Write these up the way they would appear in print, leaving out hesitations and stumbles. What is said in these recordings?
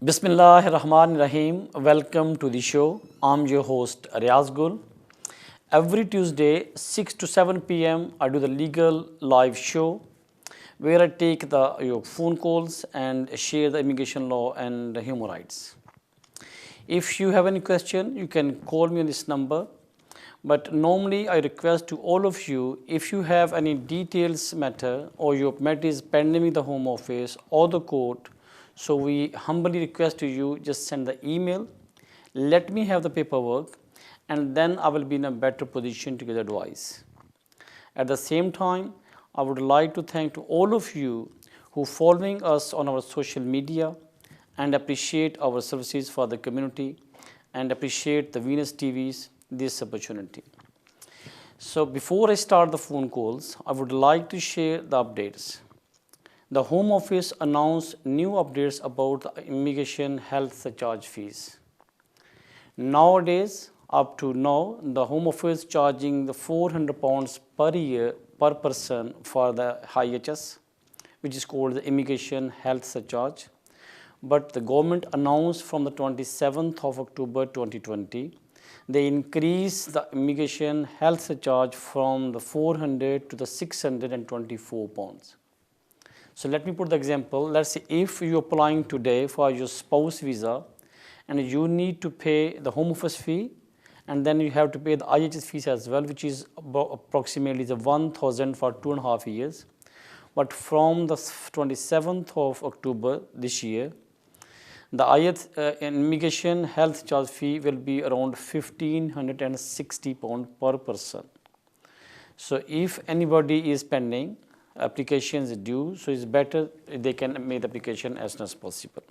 Bismillahirrahmanirrahim. Welcome to the show. I'm your host Riaz Gul. Every Tuesday, 6 to 7 p.m., I do the legal live show where I take your phone calls and share the immigration law and human rights. If you have any question, you can call me on this number. But normally, I request to all of you, if you have any details matter or your matter is pending with the Home Office or the court, so we humbly request to you just send the email, let me have the paperwork, and then I will be in a better position to give advice. At the same time, I would like to thank to all of you who following us on our social media and appreciate our services for the community and appreciate the Venus TV's this opportunity. So before I start the phone calls, I would like to share the updates. The Home Office announced new updates about the immigration health surcharge fees. Nowadays, up to now, the Home Office charging the £400 per year per person for the IHS, which is called the immigration health surcharge. But the government announced from the 27th of October 2020, they increased the immigration health surcharge from the 400 to the 624 pounds. So let me put the example. Let's say if you're applying today for your spouse visa and you need to pay the Home Office fee and then you have to pay the IHS fees as well, which is approximately the 1,000 for 2.5 years. But from the 27th of October this year, the IHS immigration health charge fee will be around £1,560 per person. So if anybody is pending, applications due, so it's better they can make the application as soon as possible.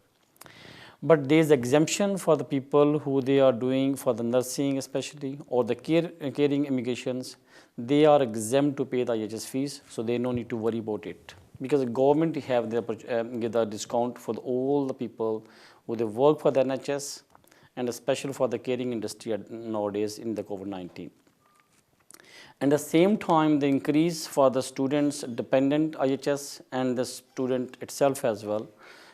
But there is exemption for the people who they are doing for the nursing especially or the caring immigrations. They are exempt to pay the IHS fees, so they no need to worry about it. Because the government have the discount for all the people who they work for the NHS and especially for the caring industry nowadays in the COVID-19. And at the same time, the increase for the students dependent IHS and the student itself as well.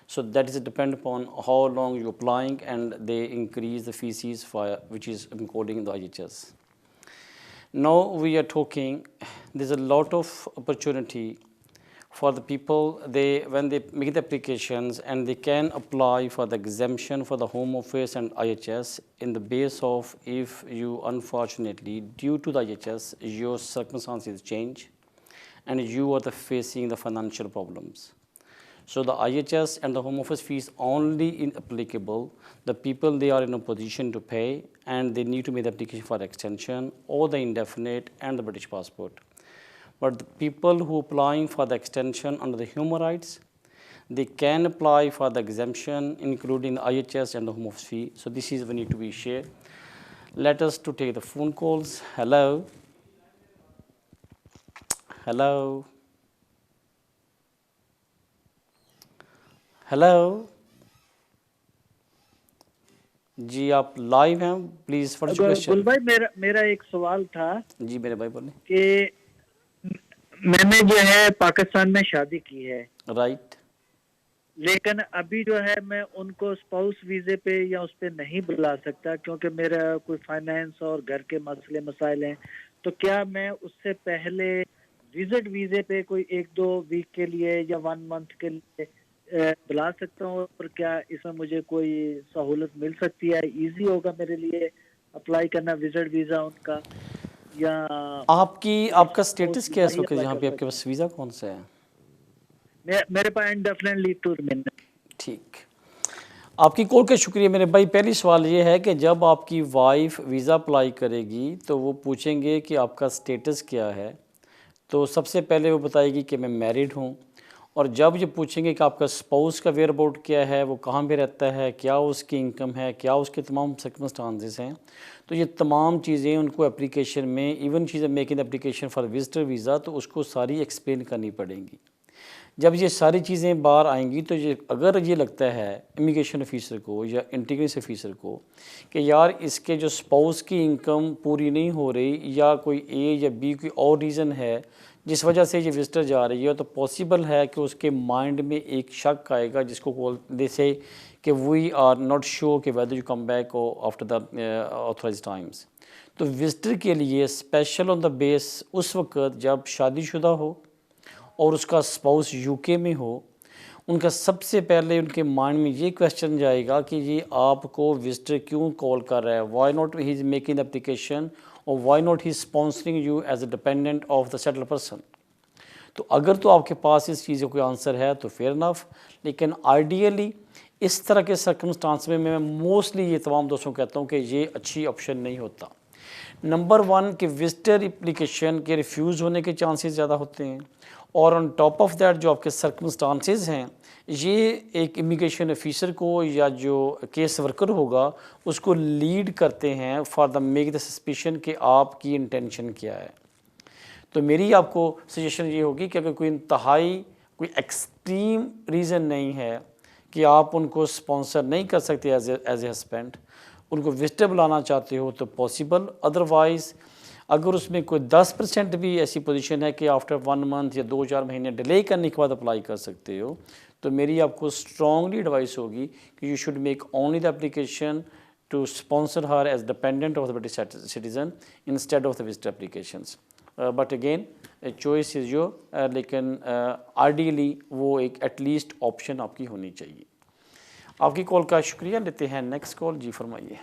So that is depend upon how long you're applying and they increase the fees for which is encoding the IHS. Now we are talking, there's a lot of opportunity for the people, when they make the applications and they can apply for the exemption for the Home Office and IHS in the base of if you unfortunately due to the IHS your circumstances change and you are facing the financial problems. So the IHS and the Home Office fees only applicable the people they are in a position to pay and they need to make the application for extension or the indefinite and the British passport. But the people who are applying for the extension under the human rights, they can apply for the exemption, including the IHS and the Home Office fee. So this is we need to be shared. Let us to take the phone calls. Hello. Hello. Hello ji, आप live हैं, please for question. गुल भाई, मेरा एक सवाल था जी मेरे भाई बोले कि मैंने जो है पाकिस्तान में शादी की है, राइट, लेकिन अभी जो है मैं उनको स्पाउस वीजे पे या उस पे नहीं बुला सकता क्योंकि मेरा कोई फाइनेंस और घर के मसले मसाइल हैं। तो क्या मैं उससे पहले विजिट वीजे पे कोई 1-2 वीक के लिए या 1 मंथ के लिए बुला सकता हूँ? और क्या इसमें मुझे कोई सहूलत मिल सकती है? इजी होगा मेरे लिए अप्लाई करना विजिट वीजा उनका? या आपका स्टेटस क्या है इस वक्त जहाँ पे आपके पास वीज़ा कौन सा है? मेरे पास इंडेफिनिट लीव टू रिमेन। ठीक, आपकी कॉल का शुक्रिया मेरे भाई। पहली सवाल ये है कि जब आपकी वाइफ वीज़ा अप्लाई करेगी तो वो पूछेंगे कि आपका स्टेटस क्या है, तो सबसे पहले वो बताएगी कि मैं मैरिड हूँ। और जब ये पूछेंगे कि आपका स्पाउस का वेयर अबाउट क्या है, वो कहाँ पे रहता है, क्या उसकी इनकम है, क्या उसके तमाम सर्कमस्टांसेस हैं, तो ये तमाम चीज़ें उनको एप्लीकेशन में, इवन चीज़ें making application for visitor visa, तो उसको सारी एक्सप्लेन करनी पड़ेंगी। जब ये सारी चीज़ें बाहर आएंगी तो ये अगर ये लगता है इमिग्रेशन ऑफिसर को या इंटीग्रेशन ऑफिसर को कि यार इसके जो स्पाउस की इनकम पूरी नहीं हो रही या कोई ए या बी कोई और रीज़न है जिस वजह से ये विजिटर जा रही है, तो पॉसिबल है कि उसके माइंड में एक शक आएगा जिसको बोलते से कि वी आर नॉट श्योर कि whether you come back after the authorise times. तो विजिटर के लिए स्पेशल ऑन द बेस उस वक्त जब शादीशुदा हो और उसका स्पाउस यूके में हो, उनका सबसे पहले उनके माइंड में ये क्वेश्चन जाएगा कि ये आपको विजिटर क्यों कॉल कर रहा है, why not he is making the application और why not he sponsoring you as a dependent of the settle person. तो अगर तो आपके पास इस चीज़ का कोई आंसर है तो फेयर इनफ, लेकिन आइडियली इस तरह के सर्कमस्टांस में मैं मोस्टली ये तमाम दोस्तों को कहता हूँ कि ये अच्छी ऑप्शन नहीं होता। नंबर वन कि विजिटर एप्लीकेशन के रिफ्यूज़ होने के चांसेस ज़्यादा होते हैं, और ऑन टॉप ऑफ दैट जो आपके सर्कमस्टांसेस हैं ये एक इमिग्रेशन ऑफिसर को या जो केस वर्कर होगा उसको लीड करते हैं for the make the suspicion कि आपकी इंटेंशन क्या है। तो मेरी आपको सजेशन ये होगी कि अगर कोई इंतहाई कोई एक्सट्रीम रीज़न नहीं है कि आप उनको स्पॉन्सर नहीं कर सकते एज ए हस्बैंड, उनको विजिटर बुलाना चाहते हो तो पॉसिबल, अदरवाइज़ अगर उसमें कोई 10% भी ऐसी पोजीशन है कि आफ्टर 1 मंथ या 2-4 महीने डिले करने के बाद अप्लाई कर सकते हो, तो मेरी आपको स्ट्रॉन्गली एडवाइस होगी कि you should make only the application to sponsor her as dependent of the British citizen instead of the visitor applications. But again choice is your, लेकिन आइडियली वो एक एटलीस्ट ऑप्शन आपकी होनी चाहिए। आपकी कॉल का शुक्रिया, लेते हैं नेक्स्ट कॉल। जी फरमाइए।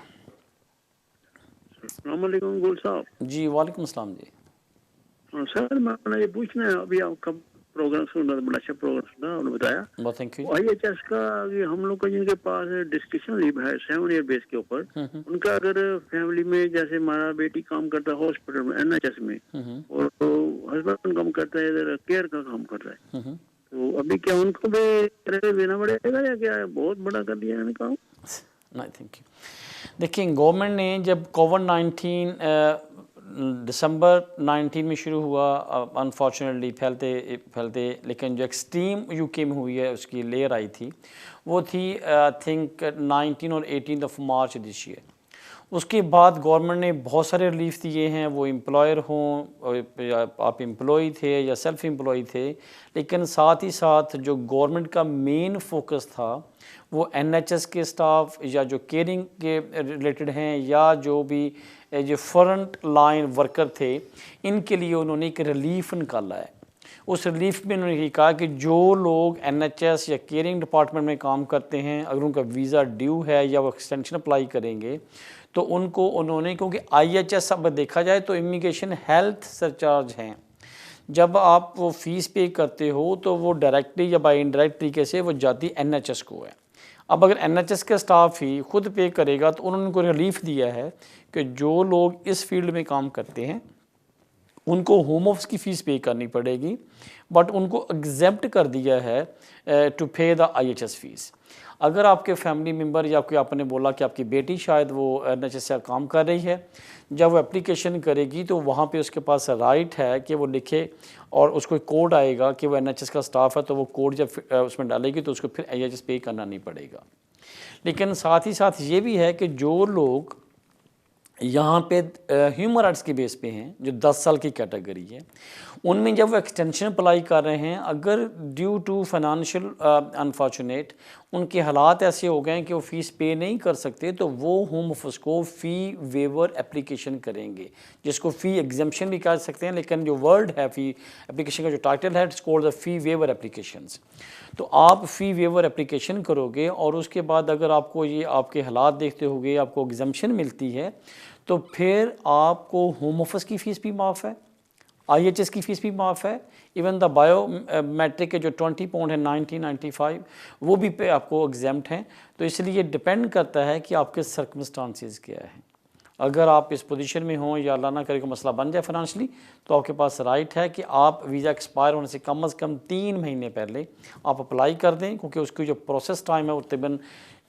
अस्सलाम वालेकुम गुल साहब। जी वालेकुम अस्सलाम जी। सर मैं ये पूछना है, अभी आपका प्रोग्राम सुन रहा था, बड़ा अच्छा प्रोग्राम सुना, उन्होंने बताया बहुत थैंक यू। IHS का कि हम लोग का जिनके पास डिस्कशन लीव है 7 ईयर बेस के ऊपर, उनका अगर फैमिली में जैसे हमारा बेटी काम करता है हॉस्पिटल में NHS में और तो हस्बैंड काम करता है इधर केयर का काम कर रहा है, तो अभी क्या उनको भी देना पड़ेगा या क्या बहुत बड़ा कर दिया है काम? नहीं थैंक यू। देखिए गवर्नमेंट ने जब कोविड-19 दिसंबर 19 में शुरू हुआ, अनफॉर्चुनेटली फैलते, लेकिन जो एक्सट्रीम यूके में हुई है उसकी लेयर आई थी वो थी आई थिंक 19 और 18 ऑफ मार्च दिस ईयर। उसके बाद गवर्नमेंट ने बहुत सारे रिलीफ दिए हैं, वो एम्प्लॉयर हों या आप एम्प्लॉय थे या सेल्फ एम्प्लॉय थे, लेकिन साथ ही साथ जो गवर्नमेंट का मेन फोकस था वो NHS के स्टाफ या जो केयरिंग के रिलेटेड हैं या जो भी जो फ्रंट लाइन वर्कर थे, इनके लिए उन्होंने एक रिलीफ निकाला है। उस रिलीफ में उन्होंने ये कहा कि जो लोग NHS या केयरिंग डिपार्टमेंट में काम करते हैं, अगर उनका वीज़ा ड्यू है या वो एक्सटेंशन अप्लाई करेंगे तो उनको उन्होंने, क्योंकि IHS अब देखा जाए तो इमिग्रेशन हेल्थ सरचार्ज हैं, जब आप वो फ़ीस पे करते हो तो वो डायरेक्टली या बाय इनडायरेक्ट तरीके से वो जाती NHS को है। अब अगर NHS का स्टाफ ही खुद पे करेगा तो उन्होंने उनको रिलीफ दिया है कि जो लोग इस फील्ड में काम करते हैं उनको होम ऑफिस की फ़ीस पे करनी पड़ेगी, बट उनको एग्जेप्ट कर दिया है टू पे द IHS फ़ीस। अगर आपके फैमिली मेम्बर या कोई आपने बोला कि आपकी बेटी शायद वो NHS से काम कर रही है, जब वो एप्लीकेशन करेगी तो वहाँ पे उसके पास राइट है कि वो लिखे और उसको कोड आएगा कि वो NHS का स्टाफ है, तो वो कोड जब उसमें डालेगी तो उसको फिर IHS पे करना नहीं पड़ेगा। लेकिन साथ ही साथ ये भी है कि जो लोग यहाँ पे ह्यूमन राइट्स के बेस पे हैं, जो 10 साल की कैटेगरी है, उनमें जब वो एक्सटेंशन अप्लाई कर रहे हैं, अगर ड्यू टू फाइनेंशियल अनफॉर्चुनेट उनके हालात ऐसे हो गए हैं कि वो फ़ीस पे नहीं कर सकते, तो वो होम ऑफिस को फ़ी वेवर एप्लीकेशन करेंगे, जिसको फ़ी एग्जेम्पशन भी कह सकते हैं, लेकिन जो वर्ड है फ़ी एप्लीकेशन का जो टाइटल है it's called the fee waiver applications. तो आप फ़ी वेवर एप्लीकेशन करोगे और उसके बाद अगर आपको ये आपके हालात देखते होगे आपको एग्जेम्पशन मिलती है, तो फिर आपको होम ऑफिस की फ़ीस भी माफ़ है, IHS की फ़ीस भी माफ़ है, इवन द बायोमेट्रिक के जो 20 पाउंड है 1995 वो भी पे आपको एग्जेम्प्ट हैं। तो इसलिए डिपेंड करता है कि आपके सर्कमस्टांसेस क्या है। अगर आप इस पोजीशन में हों या अल्लाह ना करे को मसला बन जाए फाइनेंशली, तो आपके पास राइट है कि आप वीज़ा एक्सपायर होने से कम से कम 3 महीने पहले आप अप्लाई कर दें, क्योंकि उसकी जो प्रोसेस टाइम है वो तकरीबन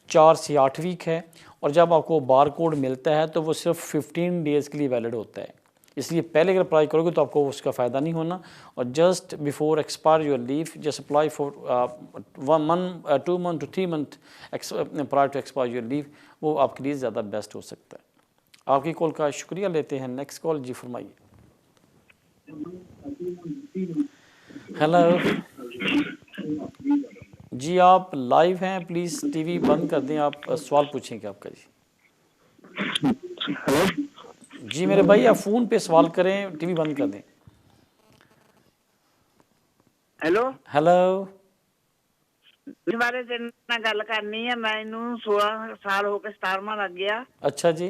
4 से 8 वीक है, और जब आपको बार कोड मिलता है तो वो सिर्फ 15 डेज़ के लिए वैलिड होता है। इसलिए पहले अगर अप्लाई करोगे तो आपको उसका फ़ायदा नहीं होना, और just before expire your leave just apply for 1 month 2 month to 3 month prior to expire your leave, वो आपके लिए ज़्यादा बेस्ट हो सकता है। आपकी कॉल का शुक्रिया, लेते हैं नेक्स्ट कॉल। जी फरमाइए। हेलो जी आप लाइव हैं, प्लीज़ टीवी बंद कर दें, आप सवाल पूछेंगे आपका जी। हेलो जी मेरे भाई आप फ़ोन पे सवाल करें, टीवी बंद कर दें। Hello hello. इस बारे ਤੇ ਨਾਲ ਗੱਲ ਕਰਨੀ ਹੈ। ਮੈਨੂੰ 16 ਸਾਲ ਹੋ ਕੇ 17ਵਾਂ ਲੱਗ ਗਿਆ। अच्छा जी।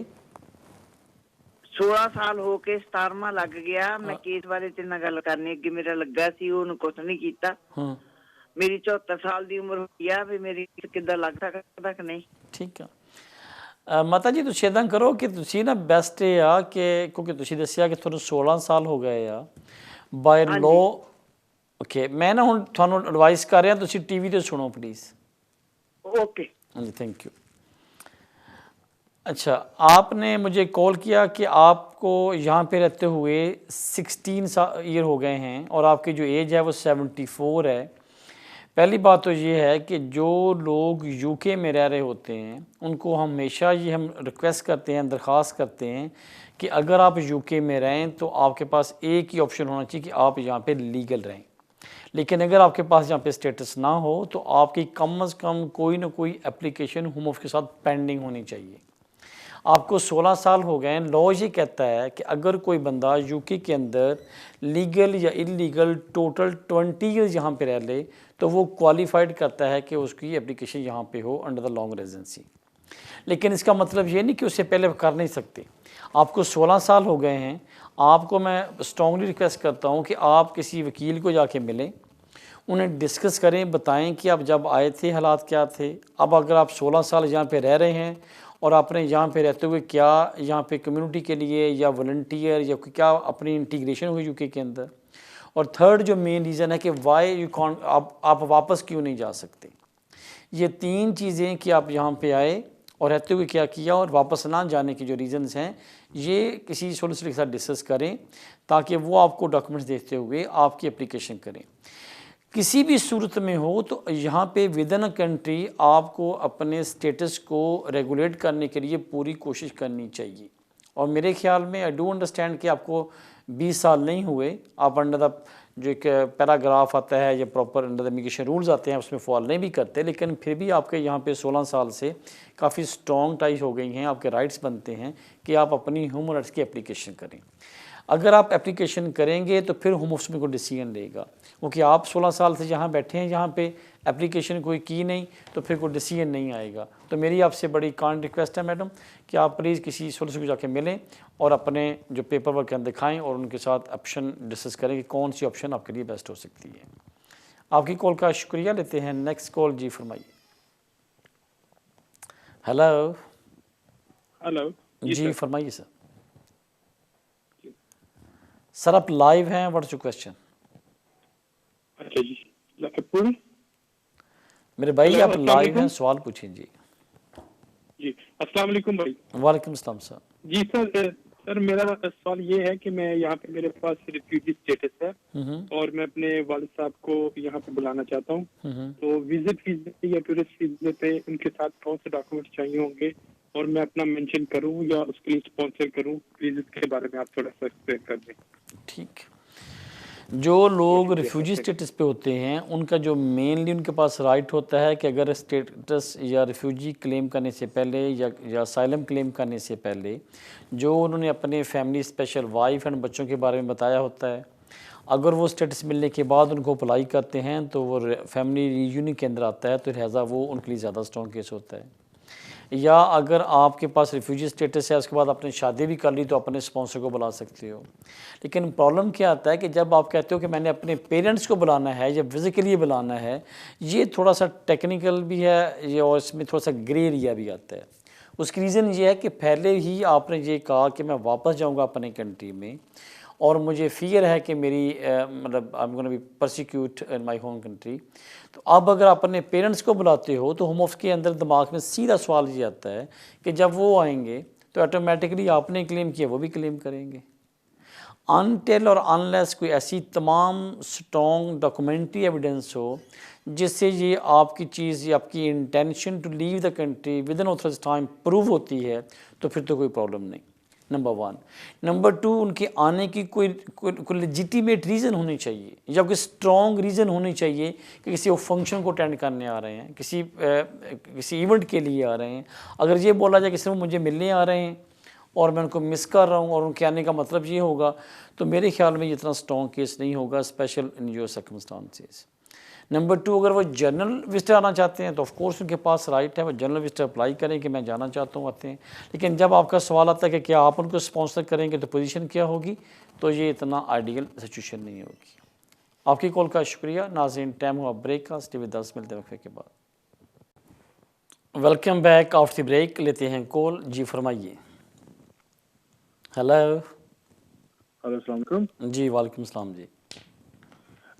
16 ਸਾਲ ਹੋ ਕੇ 17ਵਾਂ ਲੱਗ ਗਿਆ। ਮੈਂ ਕੇਸ ਬਾਰੇ ਤੇ ਨਾਲ ਗੱਲ ਕਰਨੀ ਅੱਗੇ ਮੇਰਾ ਲੱਗਾ ਸੀ, ਉਹਨੂੰ ਕੁਛ ਨਹੀਂ ਕੀਤਾ। ਹਾਂ ਮੇਰੀ 74 ਸਾਲ ਦੀ ਉਮਰ ਹੋਈ ਆ, ਵੀ ਮੇਰੀ ਕਿੱਦਾਂ ਲੱਗ ਸਕਦਾ ਕਿ ਨਹੀਂ? ਠੀਕ ਆ। ਮਾਤਾ ਜੀ ਤੁਸੀਂ ਇੱਦਾਂ ਕਰੋ ਕਿ ਤੁਸੀਂ ਨਾ ਬੈਸਟ ਇਹ ਆ ਕਿ ਕਿਉਂਕਿ ਤੁਸੀਂ ਦੱਸਿਆ ਕਿ ਤੁਹਾਨੂੰ 16 ਸਾਲ ਹੋ ਗਏ ਆ ਬਾਈ ਲੋ। ਓਕੇ ਮੈਂ ਨਾ ਹੁਣ ਤੁਹਾਨੂੰ ਐਡਵਾइस कर रहा, ਤੁਸੀਂ टीवी ਤੇ सुनो प्लीज़। ओके हाँ जी थैंक यू। अच्छा आपने मुझे कॉल किया कि आपको यहाँ पे रहते हुए 16 ईयर हो गए हैं और आपकी जो एज है वो 74 है। पहली बात तो ये है कि जो लोग यूके में रह रहे होते हैं उनको हमेशा ये हम रिक्वेस्ट करते हैं, दरख्वास्त करते हैं कि अगर आप यूके में रहें तो आपके पास एक ही ऑप्शन होना चाहिए कि आप यहाँ पे लीगल रहें। लेकिन अगर आपके पास यहाँ पे स्टेटस ना हो तो आपकी कम से कम कोई ना कोई एप्लीकेशन होम ऑफिस के साथ पेंडिंग होनी चाहिए। आपको 16 साल हो गए हैं, लॉ ये कहता है कि अगर कोई बंदा यूके के अंदर लीगल या इलीगल टोटल 20 ईयर्स यहाँ पे रह ले तो वो क्वालिफाइड करता है कि उसकी एप्लीकेशन यहाँ पे हो अंडर द लॉन्ग रेजिडेंसी। लेकिन इसका मतलब ये नहीं कि उससे पहले कर नहीं सकते। आपको 16 साल हो गए हैं, आपको मैं स्ट्रॉन्गली रिक्वेस्ट करता हूँ कि आप किसी वकील को जाके मिलें, उन्हें डिस्कस करें, बताएं कि आप जब आए थे हालात क्या थे। अब अगर आप 16 साल यहाँ पे रह रहे हैं और आपने यहाँ पे रहते हुए क्या यहाँ पे कम्युनिटी के लिए या वॉलंटियर या क्या अपनी इंटीग्रेशन हुई यूके के अंदर। और थर्ड जो मेन रीज़न है कि वाई यू कॉन्ट आप वापस क्यों नहीं जा सकते। ये तीन चीज़ें कि आप यहाँ पे आए और रहते हुए क्या किया और वापस ना जाने के जो रीज़न्स हैं ये किसी सोलिसिटर के साथ डिस्कस करें ताकि वो आपको डॉक्यूमेंट्स देते हुए आपकी एप्लीकेशन करें। किसी भी सूरत में हो तो यहाँ पे विद इन अ कंट्री आपको अपने स्टेटस को रेगुलेट करने के लिए पूरी कोशिश करनी चाहिए। और मेरे ख्याल में आई डू अंडरस्टैंड कि आपको 20 साल नहीं हुए, आप अंडर द जो एक पैराग्राफ आता है या proper under the immigration rules आते हैं उसमें फॉलो नहीं भी करते, लेकिन फिर भी आपके यहाँ पे 16 साल से काफ़ी स्ट्रॉन्ग टाइज हो गई हैं, आपके राइट्स बनते हैं कि आप अपनी ह्यूमन राइट्स की एप्लीकेशन करें। अगर आप एप्लीकेशन करेंगे तो फिर होम ऑफिस में कोई डिसीजन लेगा, क्योंकि आप 16 साल से जहाँ बैठे हैं यहाँ पे एप्लीकेशन कोई की नहीं तो फिर कोई डिसीजन नहीं आएगा। तो मेरी आपसे बड़ी काइंड रिक्वेस्ट है मैडम कि आप प्लीज़ किसी सोलिसिटर को जाके मिलें और अपने जो पेपर वर्क दिखाएँ और उनके साथ ऑप्शन डिस्कस करें कि कौन सी ऑप्शन आपके लिए बेस्ट हो सकती है। आपकी कॉल का शुक्रिया लेते हैं। नेक्स्ट कॉल जी फरमाइए। हेलो। हेलो जी फरमाइए सर। सर आप लाइव हैं, व्हाट्स योर क्वेश्चन? अच्छा जी पूरी मेरे भाई हेलो, आप अस्सलाम लाइव वालेकुम। हैं, सवाल पूछिए जी। जी अस्सलाम वालेकुम भाई। वालेकुम अस्सलाम सर। जी सर मेरा सवाल ये है कि मैं यहाँ पे मेरे पास रिफ्यूजी स्टेटस है और मैं अपने वालिद साहब को यहाँ पे बुलाना चाहता हूँ। तो विजिट वीजे या टूरिस्ट वीजे पे उनके साथ कौन से डॉक्यूमेंट चाहिए होंगे और मैं अपना मेंशन करूँ या उसके लिए स्पॉन्सर करूँ, प्लीज इसके बारे में आप थोड़ा सा एक्सप्लेन कर दें। ठीक। जो लोग रिफ्यूजी स्टेटस पे होते हैं उनका जो मेनली उनके पास राइट होता है कि अगर स्टेटस या रिफ्यूजी क्लेम करने से पहले या असाइलम क्लेम करने से पहले जो उन्होंने अपने फैमिली स्पेशल वाइफ एंड बच्चों के बारे में बताया होता है, अगर वो स्टेटस मिलने के बाद उनको अप्लाई करते हैं तो वो फैमिली रीयूनियन के अंदर आता है तो लिहाजा वो उनके लिए ज़्यादा स्ट्रॉन्ग केस होता है। या अगर आपके पास रिफ्यूजी स्टेटस है उसके बाद आपने शादी भी कर ली तो अपने स्पॉन्सर को बुला सकते हो। लेकिन प्रॉब्लम क्या आता है कि जब आप कहते हो कि मैंने अपने पेरेंट्स को बुलाना है या फिज़िकली बुलाना है, ये थोड़ा सा टेक्निकल भी है ये और इसमें थोड़ा सा ग्रे एरिया भी आता है। उसकी रीज़न ये है कि पहले ही आपने ये कहा कि मैं वापस जाऊँगा अपने कंट्री में और मुझे फ़ियर है कि मेरी मतलब I am gonna be persecute in my home country. तो अब अगर आप अपने पेरेंट्स को बुलाते हो तो होम ऑफिस के अंदर दिमाग में सीधा सवाल ये आता है कि जब वो आएंगे तो ऑटोमेटिकली आपने क्लेम किया वो भी क्लेम करेंगे। अनटिल और अनलेस कोई ऐसी तमाम स्ट्रॉन्ग डॉक्यूमेंट्री एविडेंस हो जिससे ये आपकी चीज़ या आपकी intention to leave the country within authorised time prove होती है तो फिर तो कोई प्रॉब्लम नहीं। नंबर 1। नंबर 2, उनके आने की कोई लेजिटिमेट रीज़न होनी चाहिए या कोई स्ट्रॉन्ग रीज़न होनी चाहिए कि किसी वो फंक्शन को अटेंड करने आ रहे हैं, किसी इवेंट के लिए आ रहे हैं। अगर ये बोला जाए कि सिर्फ मुझे मिलने आ रहे हैं और मैं उनको मिस कर रहा हूँ और उनके आने का मतलब ये होगा, तो मेरे ख्याल में इतना स्ट्रॉन्ग केस नहीं होगा, special in your circumstances. Number 2, अगर वो जनरल विजिटर आना चाहते हैं तो ऑफ कोर्स उनके पास राइट है, वो जनरल विजिटर अप्लाई करें कि मैं जाना चाहता हूँ, आते हैं। लेकिन जब आपका सवाल आता है कि क्या आप उनको स्पॉन्सर करेंगे तो पोजीशन क्या होगी, तो ये इतना आइडियल सिचुएशन नहीं होगी। आपकी कॉल का शुक्रिया। नाज़रीन, टाइम हुआ ब्रेक का, टीवी 10 मिलते वक्फे के बाद। Welcome back after break. लेते हैं कॉल। जी फरमाइए। हेलो। हेलो, अस्सलाम वालेकुम। जी वालेकुम सलाम जी।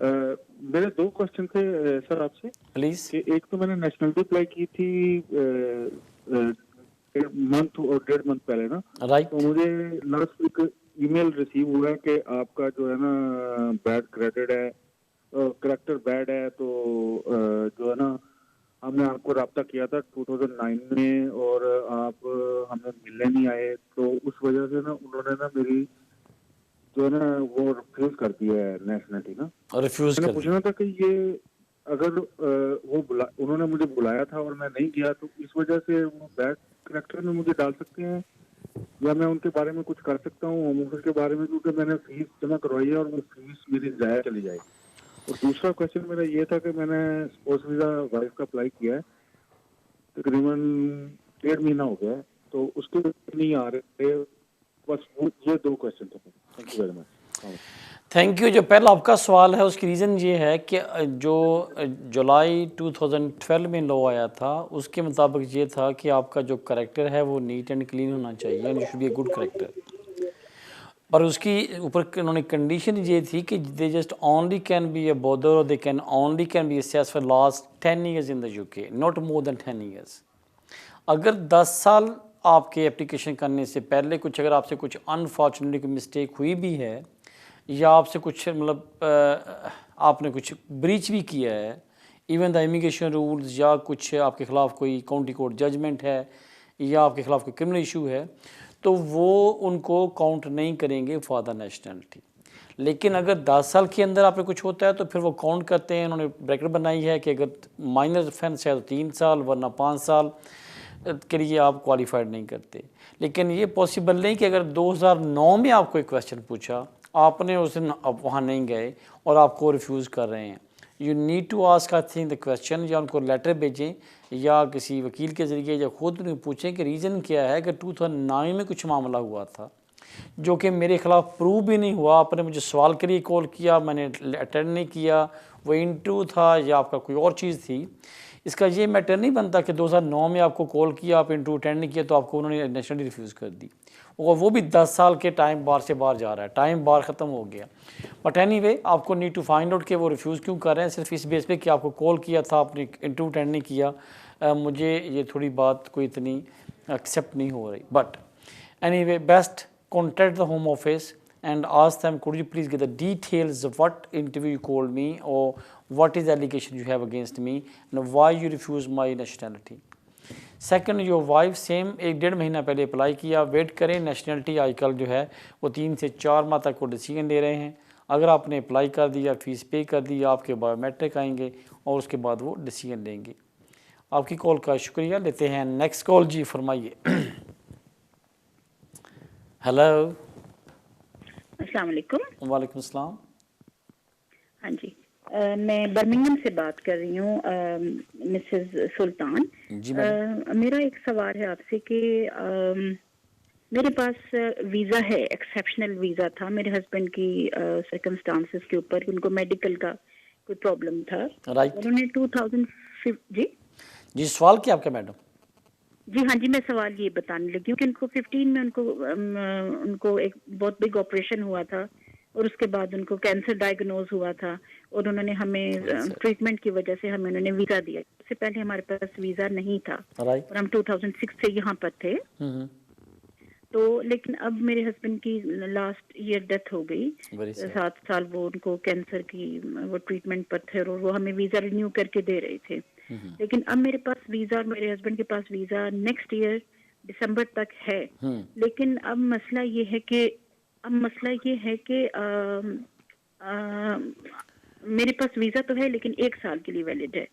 मेरे 2 क्वेश्चन थे सर आपसे। प्लीज। कि एक तो मैंने नेशनलिटी अप्लाई की थी मंथ और 1.5 मंथ पहले ना, राइट। तो मुझे लास्ट वीक ईमेल रिसीव हुआ है कि आपका जो है ना बैड क्रेडिट है, करेक्टर बैड है। तो जो है ना हमने आपको रब्ता किया था 2009 में और आप हमें मिलने नहीं आए, तो उस वजह से ना उन्होंने ना मेरी जो है ना वो रिफ्यूज कर दिया है नेशनलिटी ना। रिफ्यूज मैंने कर पूछना था कि ये अगर उन्होंने मुझे बुलाया था और मैं नहीं गया, तो इस वजह से वो बैड करेक्टर में मुझे डाल सकते हैं या मैं उनके बारे में कुछ कर सकता हूँ होम ऑफिस के बारे में, क्योंकि मैंने फीस जमा करवाई है और वो फीस मेरी जाया चली जाएगी। और दूसरा क्वेश्चन मेरा ये था कि मैंने स्पोर्ट्स वीजा वाइफ का अप्लाई किया है, तकरीबन 1.5 महीना हो गया है, तो उसके नहीं आ रहे। बस ये 2 क्वेश्चन थे। Thank you very much. Thank you. जो पहला आपका सवाल है उसकी रीज़न ये है कि जो जुलाई 2012 में लॉ आया था उसके मुताबिक ये था कि आपका जो करेक्टर है वो नीट एंड क्लीन होना चाहिए and you should be a good character. पर उसकी ऊपर उन्होंने कंडीशन ये थी कि they just only can be a border और they can only can be assessed for last 10 years in the UK, not more than 10 years. अगर 10 साल आपके एप्लीकेशन करने से पहले कुछ अगर आपसे कुछ अनफॉर्चुनेटली कोई मिस्टेक हुई भी है या आपसे कुछ मतलब आपने कुछ ब्रीच भी किया है, इवन द इमिग्रेशन रूल्स, या कुछ आपके ख़िलाफ़ कोई काउंटी कोर्ट जजमेंट है या आपके ख़िलाफ़ कोई क्रिमिनल इशू है, तो वो उनको काउंट नहीं करेंगे फॉर द नेशनलिटी। लेकिन अगर 10 साल के अंदर आपने कुछ होता है तो फिर वो काउंट करते हैं। उन्होंने ब्रैकेट बनाई है कि अगर माइनर ऑफेंस है तो 3 साल, वरना 5 साल के लिए आप क्वालिफाइड नहीं करते। लेकिन ये पॉसिबल नहीं कि अगर 2009 में आपको एक क्वेश्चन पूछा, आपने उस दिन अब वहाँ नहीं गए और आपको रिफ्यूज़ कर रहे हैं। You need to ask I think the question, या उनको लेटर भेजें या किसी वकील के ज़रिए या खुद उन्हें पूछें कि रीज़न क्या है कि 2009 में कुछ मामला हुआ था जो कि मेरे ख़िलाफ़ प्रूव भी नहीं हुआ। आपने मुझे सवाल के लिए कॉल किया, मैंने अटेंड नहीं किया, वो इंटरव्यू था या आपका कोई और चीज़ थी। इसका ये मैटर नहीं बनता कि 2009 में आपको कॉल किया, आप इंटरव्यू अटेंड नहीं किया तो आपको उन्होंने नेशनली रिफ्यूज़ कर दी, और वो भी 10 साल के टाइम बार से बार जा रहा है, टाइम बार ख़त्म हो गया। बट एनीवे, आपको नीड टू फाइंड आउट कि वो रिफ्यूज़ क्यों कर रहे हैं। सिर्फ इस बेस पे कि आपको कॉल किया था, आपने इंटरव्यू अटेंड नहीं किया, मुझे ये थोड़ी बात कोई इतनी एक्सेप्ट नहीं हो रही। But anyway, best contact the home office and ask them, could you please get the details of what interview you called me or what is the allegation you have against me and why you refuse my nationality. Second, your wife same 1-1.5 महीना पहले apply किया, wait करें। Nationality आजकल जो है वो 3 से 4 माह तक को डिसीजन ले रहे हैं। अगर आपने अप्लाई कर दिया, फीस पे कर दी, आपके बायोमेट्रिक आएंगे और उसके बाद वो डिसीजन लेंगे। आपकी कॉल का शुक्रिया। लेते हैं नेक्स्ट कॉल। जी फरमाइए। हेलो। अस्सलाम वालेकुम। वालेकुम सलाम। हाँ जी, मैं बर्मिंघम से बात कर रही हूँ, मिसेस सुल्तान। जी मेरा एक सवाल है आपसे कि मेरे पास वीज़ा है, एक्सेप्शनल वीज़ा था मेरे हस्बैंड की सर्कमस्टांसेस के ऊपर, उनको मेडिकल का कोई प्रॉब्लम था। राइट। उन्होंने 2005 जी सवाल क्या आपका मैडम? जी हाँ जी, मैं सवाल ये बताने लगी हूँ कि उनको 15 में उनको एक बहुत बिग ऑपरेशन हुआ था और उसके बाद उनको कैंसर डायग्नोज हुआ था और उन्होंने हमें ट्रीटमेंट की वजह से हमें उन्होंने वीज़ा दिया। इससे पहले हमारे पास वीज़ा नहीं था और हम 2006 से यहाँ पर थे। तो लेकिन अब मेरे हस्बैंड की लास्ट ईयर डेथ हो गई, 7 साल वो उनको कैंसर की वो ट्रीटमेंट पर थे और वो हमें वीज़ा रिन्यू करके दे रहे थे। लेकिन अब मेरे पास वीज़ा, मेरे हस्बैंड के पास वीज़ा नेक्स्ट ईयर दिसंबर तक है। लेकिन अब मसला ये है कि मेरे पास वीजा तो है लेकिन 1 साल के लिए वैलिड है।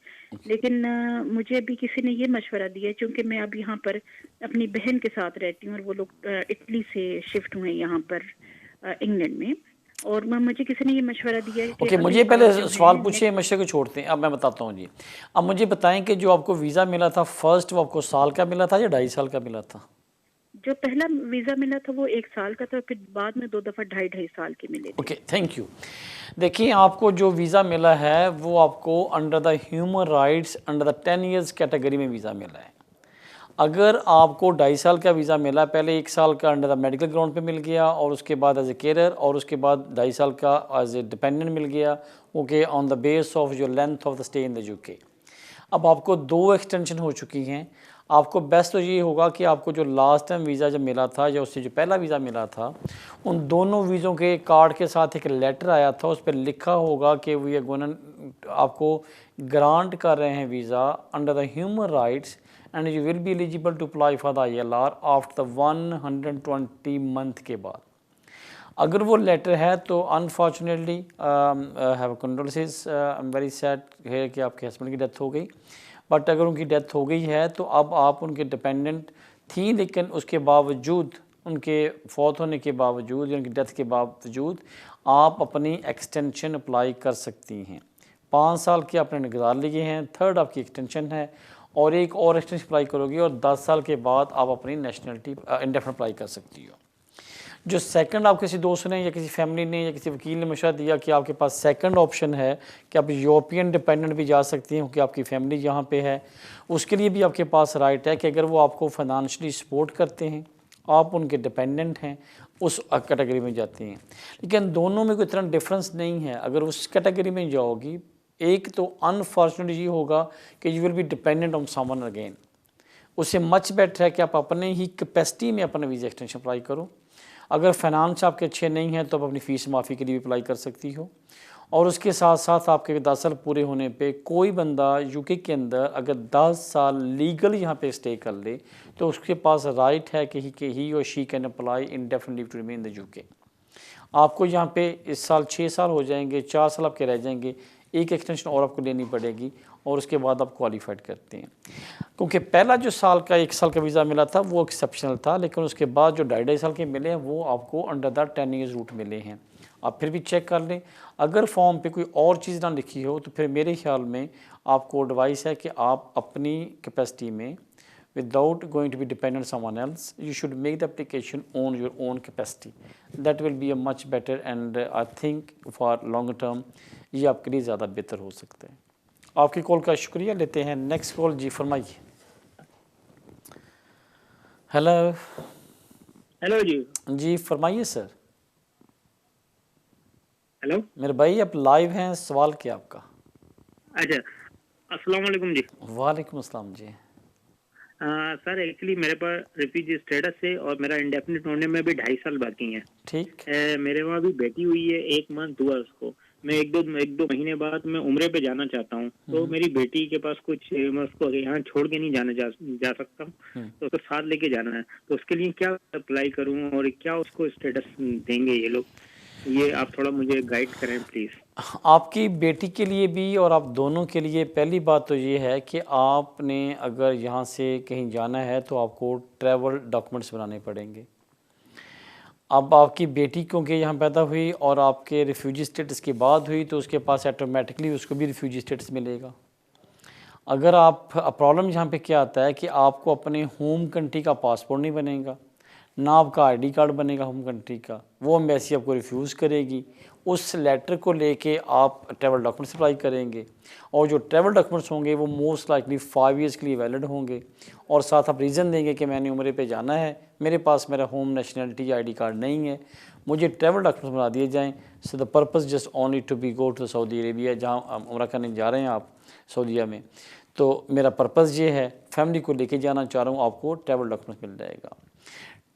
लेकिन मुझे अभी किसी ने ये मशवरा दिया है, क्योंकि मैं अब यहाँ पर अपनी बहन के साथ रहती हूँ और वो लोग इटली से शिफ्ट हुए यहाँ पर इंग्लैंड में, और मुझे किसी ने ये मशवरा दिया है कि मुझे पहले सवाल पूछिए, मशवरे को छोड़ते हैं, अब मैं बताता हूँ जी। अब मुझे बताएं कि जो आपको वीज़ा मिला था फर्स्ट, वो आपको साल का मिला था या 2.5 साल का मिला था? जो पहला वीजा मिला था वो 1 साल का था, फिर बाद में 2 दफा 2.5 साल के मिले थे। Okay, thank you. देखिए, आपको जो वीज़ा मिला है वो आपको under the human rights under the 10 years category में वीज़ा मिला है। अगर आपको 2.5 साल का वीज़ा मिला, पहले 1 साल का अंडर द मेडिकल ग्राउंड पे मिल गया, और उसके बाद एज ए केयर, और उसके बाद 2.5 साल का एज ए डिपेंडेंट मिल गया, okay, on the base of your length of the stay in the UK. अब आपको 2 एक्सटेंशन हो चुकी हैं। आपको बेस्ट तो ये होगा कि आपको जो लास्ट टाइम वीज़ा जब मिला था या उससे जो पहला वीज़ा मिला था, उन दोनों वीज़ों के कार्ड के साथ एक लेटर आया था, उस पर लिखा होगा कि वी आर गोना आपको ग्रांट कर रहे हैं visa under the human rights and you will be eligible to apply for the ILR after the 120 month के बाद। अगर वो लेटर है तो unfortunately have condolences, I am very sad है कि आपके हस्बैंड की डेथ हो गई, बट अगर उनकी डेथ हो गई है तो अब आप उनके डिपेंडेंट थी, लेकिन उसके बावजूद, उनके फौत होने के बावजूद या उनकी डेथ के बावजूद आप अपनी एक्सटेंशन अप्लाई कर सकती हैं। 5 साल के आपने इंतज़ार लिए हैं, 3rd आपकी एक्सटेंशन है, और एक और एक्सटेंशन अप्लाई करोगी और 10 साल के बाद आप अपनी नेशनलिटी इंडेफिनिट अप्लाई कर सकती हो। जो सेकंड आप किसी दोस्त ने या किसी फैमिली ने या किसी वकील ने मशवरा दिया कि आपके पास सेकंड ऑप्शन है कि आप यूरोपियन डिपेंडेंट भी जा सकती हैं क्योंकि आपकी फैमिली यहाँ पे है, उसके लिए भी आपके पास राइट है कि अगर वो आपको फाइनेंशियली सपोर्ट करते हैं, आप उनके डिपेंडेंट हैं, उस कैटेगरी में जाती हैं। लेकिन दोनों में कोई इतना डिफरेंस नहीं है। अगर उस कैटेगरी में जाओगी, एक तो अनफॉर्चुनेटली ये होगा कि you will be dependent on someone again. उससे मच बेटर है कि आप अपने ही कैपेसिटी में अपना वीज़ा एक्सटेंशन अप्लाई करो। अगर फाइनेंस आपके अच्छे नहीं हैं तो आप अपनी फ़ीस माफ़ी के लिए भी अप्लाई कर सकती हो, और उसके साथ साथ आपके 10 साल पूरे होने पे कोई बंदा यूके के अंदर अगर 10 साल लीगल यहाँ पे स्टे कर ले तो उसके पास राइट है कि ही और she can apply indefinitely to remain in the UK. आपको यहाँ पे इस साल 6 साल हो जाएंगे, 4 साल आपके रह जाएंगे, एक एक्सटेंशन और आपको लेनी पड़ेगी और उसके बाद आप क्वालिफाइड करते हैं। क्योंकि पहला जो साल का 1 साल का वीज़ा मिला था वो एक्सेप्शनल था, लेकिन उसके बाद जो 2.5 साल के मिले हैं वो आपको अंडर द 10 ईयर्स रूट मिले हैं। आप फिर भी चेक कर लें, अगर फॉर्म पे कोई और चीज़ ना लिखी हो तो फिर मेरे ख्याल में आपको एडवाइस है कि आप अपनी कैपेसिटी में without going to be dependent on someone else, you should make the application on your own capacity. That will be a much better and I think for longer term ये आपके लिए ज़्यादा बेहतर हो सकता है। आपकी कॉल का शुक्रिया। लेते हैं नेक्स्ट कॉल। जी फरमाइए। हेलो। हेलो जी। जी फरमाइए सर। हेलो मेरे भाई, आप लाइव हैं, सवाल क्या आपका? अच्छा, अस्सलाम वालेकुम जी। वालेकुम अस्सलाम जी। सर एक्चुअली मेरे पास रिफ्यूजी स्टेटस है और मेरा इंडेफिनिट होने में भी 2.5 साल बाकी है। ठीक। मेरे वहाँ भी बेटी हुई है, 1 मंथ हुआ उसको। मैं एक दो महीने बाद मैं उम्रे पे जाना चाहता हूँ, तो मेरी बेटी के पास कुछ, मैं उसको यहाँ छोड़ के नहीं जा सकता हूँ, तो उसको साथ लेके जाना है। तो उसके लिए क्या अप्लाई करूँ और क्या उसको स्टेटस देंगे ये लोग, ये आप थोड़ा मुझे गाइड करें प्लीज़। आपकी बेटी के लिए भी और आप दोनों के लिए पहली बात तो ये है कि आपने अगर यहाँ से कहीं जाना है तो आपको ट्रैवल डॉक्यूमेंट्स बनाने पड़ेंगे। अब आपकी बेटी क्योंकि यहाँ पैदा हुई और आपके रिफ्यूजी स्टेटस की बात हुई तो उसके पास ऑटोमेटिकली उसको भी रिफ्यूजी स्टेटस मिलेगा। अगर आप प्रॉब्लम यहाँ पे क्या आता है कि आपको अपने होम कंट्री का पासपोर्ट नहीं बनेगा, ना आपका आईडी कार्ड बनेगा होम कंट्री का, वो एम्बेसी आपको रिफ्यूज़ करेगी। उस लेटर को लेके आप ट्रैवल डॉक्यूमेंट्स अप्लाई करेंगे और जो ट्रैवल डॉक्यूमेंट्स होंगे वो मोस्ट लाइकली 5 ईयर्स के लिए वैलिड होंगे, और साथ आप रीज़न देंगे कि मैंने उम्रे पे जाना है, मेरे पास मेरा होम नेशनलिटी आईडी कार्ड नहीं है, मुझे ट्रैवल डॉक्यूमेंट्स बना दिए जाएँ। So the purpose just only to be go to Saudi Arabia, जहाँ उम्रा करने जा रहे हैं आप सऊदीया में, तो मेरा पर्पज़ ये है, फैमिली को लेके जाना चाह रहा हूँ, आपको ट्रैवल डॉक्यूमेंट्स मिल जाएगा।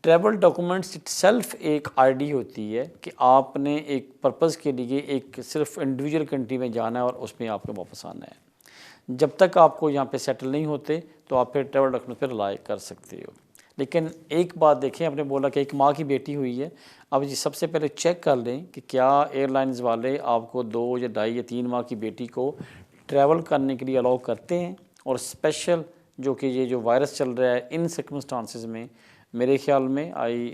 ट्रैवल डॉक्यूमेंट्स इटसेल्फ एक आईडी होती है कि आपने एक पर्पज़ के लिए एक सिर्फ इंडिविजुअल कंट्री में जाना है और उसमें आपको वापस आना है। जब तक आपको यहाँ पे सेटल नहीं होते तो आप फिर ट्रैवल डॉक्यूमेंट पर रिलाई कर सकते हो। लेकिन एक बात देखें, आपने बोला कि एक माँ की बेटी हुई है, अब जी सबसे पहले चेक कर लें कि क्या एयरलाइंस वाले आपको 2 या 2.5 या 3 माह की बेटी को ट्रैवल करने के लिए अलाउ करते हैं। और स्पेशल जो कि ये जो वायरस चल रहा है, इन सर्कमस्टांसिस में मेरे ख्याल में I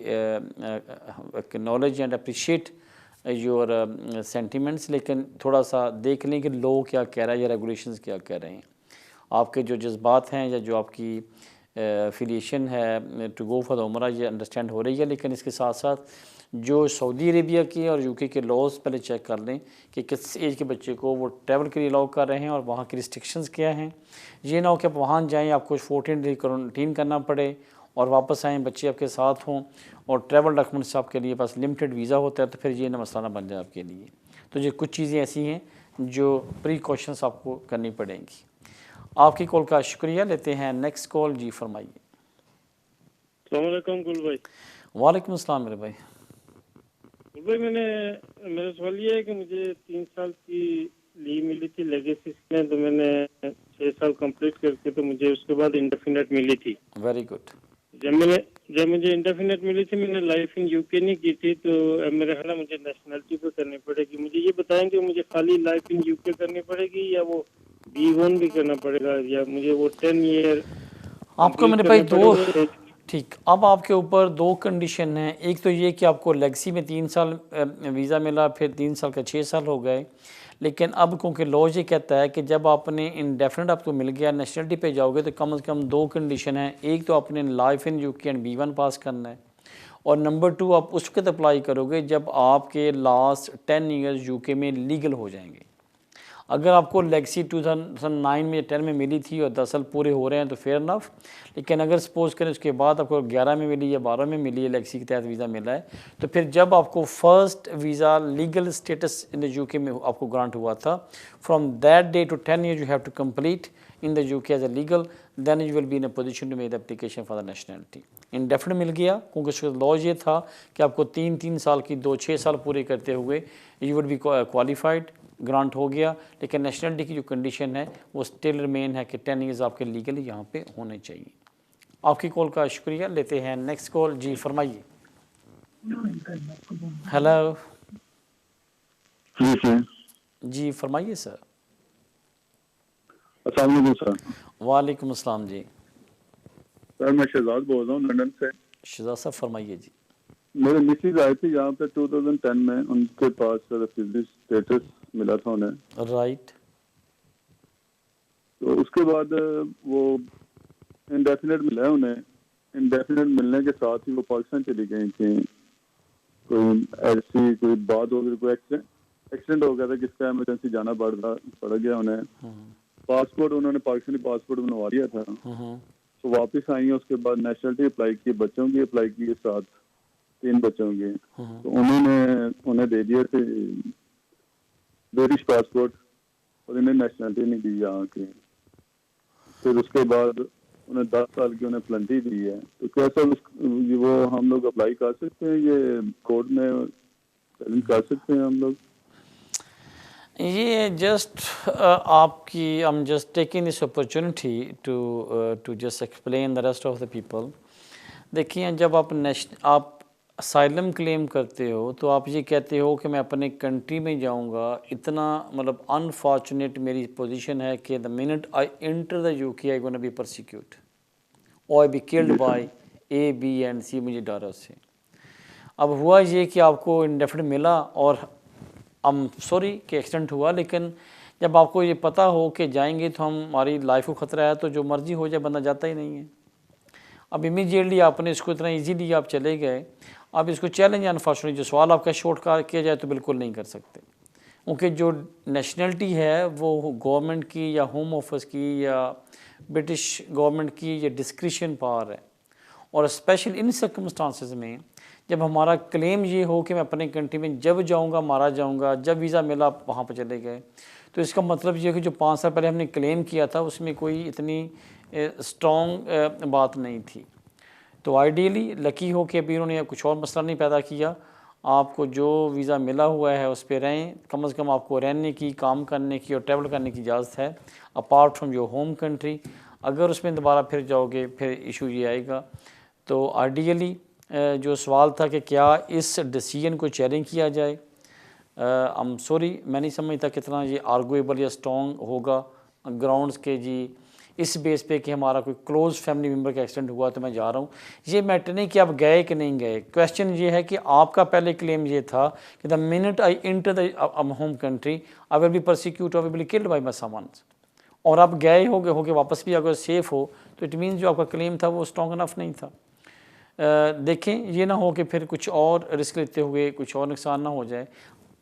acknowledge and appreciate your sentiments, लेकिन थोड़ा सा देख लें कि लॉ क्या कह रहा है या रेगुलेशंस क्या कह रहे हैं। आपके जो जज्बात हैं या जो आपकी एफिलिएशन है टू गो फॉर द उमरा, ये अंडरस्टैंड हो रही है, लेकिन इसके साथ साथ जो सऊदी अरेबिया के और यूके के लॉज पहले चेक कर लें कि किस एज के बच्चे को वो ट्रैवल के लिए अलाउ कर रहे हैं और वहाँ की रिस्ट्रिक्शंस क्या हैं। ये ना हो कि आप वहाँ जाएँ, आपको 14 डे क्वारंटीन करना पड़े और वापस आएँ, बच्चे आपके साथ हों और ट्रैवल डॉक्यूमेंट्स आपके लिए पास लिमिटेड वीज़ा होता है, तो फिर ये ना मसला ना बन जाए आपके लिए। तो ये कुछ चीज़ें ऐसी हैं जो प्रिकॉशंस आपको करनी पड़ेंगी। आपकी कॉल का शुक्रिया, लेते हैं नेक्स्ट कॉल। जी फरमाइए। अस्सलाम वालेकुम गुल भाई। वालेकुम अस्सलाम मेरे भाई। गुल भाई, मेरा सवाल ये है कि मुझे 3 साल की लीव मिली थी लेगेसी में, तो मैंने 6 साल कंप्लीट करके तो मुझे उसके बाद इंडेफिनेट मिली थी। Very good. जब मुझे इंडेफिनेट मिली थी, मैंने लाइफ इन यूके नहीं की थी, तो मेरे ख्याल में मुझे नेशनलिटी तो करनी पड़ेगी। मुझे ये बताएं कि मुझे खाली लाइफ इन यूके करनी पड़ेगी या वो B1 भी करना पड़ेगा, या मुझे वो 10 ईयर आपको मेरे भाई दो, ठीक, अब आपके ऊपर 2 कंडीशन हैं। एक तो ये कि आपको लेगसी में 3 साल वीज़ा मिला, फिर 3 साल का 6 साल हो गए, लेकिन अब क्योंकि लॉ ये कहता है कि जब आपने इंडेफिनेट आपको मिल गया, नेशनलिटी पे जाओगे तो कम से कम 2 कंडीशन हैं। एक तो आपने life in UK and B1 पास करना है, और नंबर 2 आप उस वक्त अप्लाई करोगे जब आपके लास्ट 10 ईयर्स यूके में लीगल हो जाएंगे। अगर आपको लेगसी 2009 में 10 में मिली थी और 10 साल पूरे हो रहे हैं तो फेयर इनफ, लेकिन अगर सपोज करें उसके बाद आपको 11 में मिली या 12 में मिली है, लेगसी के तहत वीज़ा मिला है, तो फिर जब आपको first visa legal status in the UK में आपको ग्रांट हुआ था, from that day to 10 year you have to complete in the UK as a legal, then you will be in a position to make the application for the nationality. Indefinite मिल गया क्योंकि उसका law ये था कि आपको 3 साल की 6 साल पूरे करते हुए you would be qualified, grant हो गया, लेकिन नेशनलिटी की जो कंडीशन है वो स्टिल रिमेन है कि 10 ईयर्स आपके लीगली यहाँ पे होने चाहिए। आपकी कॉल का शुक्रिया, लेते हैं नेक्स्ट कॉल। जी फरमाइए। हेलो जी फरमाइए सर। अस्सलाम वालेकुम सर। वालेकुम अस्सलाम जी। सर मैं शहजाद बोल रहा हूँ लंदन से। शहजाद साहब फरमाइए जी। मेरे मिसेज आए थे यहाँ पे 2010 में, उनके पास रेफ्यूजी स्टेटस मिला था उन्हें। राइट। तो उसके बाद वो इंडेफिनेट मिला है उन्हें। इंडेफिनेट मिलने के साथ ही वो पाकिस्तान चली गई थी। कोई ऐसी कोई बात हो गई, कोई एक्सीडेंट हो गया था जिसका इमरजेंसी जाना पड़ गया उन्हें। पासपोर्ट उन्होंने पाकिस्तानी पासपोर्ट बनवा लिया था, तो वापस आई हैं। उसके बाद नेशनलिटी अप्लाई की, बच्चों की अप्लाई की, साथ 3 बच्चों की। तो उन्हें दे दिए थे ब्रिटिश पासपोर्ट और इन्हें नेशनलिटी नहीं दी यहाँ की। फिर उसके बाद उन्हें 10 साल की उन्हें प्लेंटी दी है। तो क्या सर वो हम लोग अप्लाई कर सकते हैं, ये कोर्ट में चैलेंज कर सकते हैं हम लोग? ये जस्ट आपकी I am just taking this opportunity to just explain the rest of the people. देखिए, जब आप असाइलम क्लेम करते हो तो आप ये कहते हो कि मैं अपने कंट्री में जाऊंगा, इतना मतलब अनफॉर्चुनेट मेरी पोजीशन है कि the minute I enter the UK I gonna be persecute और I be killed by A, B and C, मुझे डर है उससे। अब हुआ ये कि आपको इंडेफिनेट मिला और हम सॉरी कि एक्सीडेंट हुआ, लेकिन जब आपको ये पता हो कि जाएंगे तो हमारी लाइफ को ख़तरा है, तो जो मर्जी हो जाए बंदा जाता ही नहीं है। अब इमीडिएटली आपने इसको इतना इजीली आप चले गए। अब इसको चैलेंज अनफॉर्चुनेटली जो सवाल आपका शॉर्ट किया जाए तो बिल्कुल नहीं कर सकते, क्योंकि जो नेशनलिटी है वो गवर्नमेंट की या होम ऑफिस की या ब्रिटिश गवर्नमेंट की ये डिस्क्रिशन पावर है। और स्पेशल इन सर्कमस्टांसेस में जब हमारा क्लेम ये हो कि मैं अपने कंट्री में जब जाऊंगा मारा जाऊंगा, जब वीज़ा मिला वहाँ पर चले गए, तो इसका मतलब ये है कि जो 5 साल पहले हमने क्लेम किया था उसमें कोई इतनी स्ट्रॉन्ग बात नहीं थी। तो आइडियली लकी हो कि अभी उन्होंने कुछ और मसला नहीं पैदा किया, आपको जो वीज़ा मिला हुआ है उस पर रहें। कम से कम आपको रहने की, काम करने की और ट्रैवल करने की इजाज़त है apart from your home country. अगर उसमें दोबारा फिर जाओगे फिर इशू ये आएगा। तो आइडियली जो सवाल था कि क्या इस डिसीजन को चैलेंज किया जाए, आई एम सॉरी, मैं नहीं समझता कितना ये आर्गुएबल या स्ट्रॉन्ग होगा ग्राउंड्स के जी इस बेस पे कि हमारा कोई क्लोज फैमिली मेम्बर का एक्सीडेंट हुआ तो मैं जा रहा हूँ। ये मैटर नहीं कि आप गए कि नहीं गए, क्वेश्चन ये है कि आपका पहले क्लेम ये था कि the minute I enter the home country I will be persecute, I will be killed bye my someone's, और आप गए होगे वापस भी अगर सेफ हो तो इट मीन्स जो आपका क्लेम था वो स्ट्रॉन्ग इनफ नहीं था। देखें ये ना हो कि फिर कुछ और रिस्क लेते हुए कुछ और नुकसान ना हो जाए।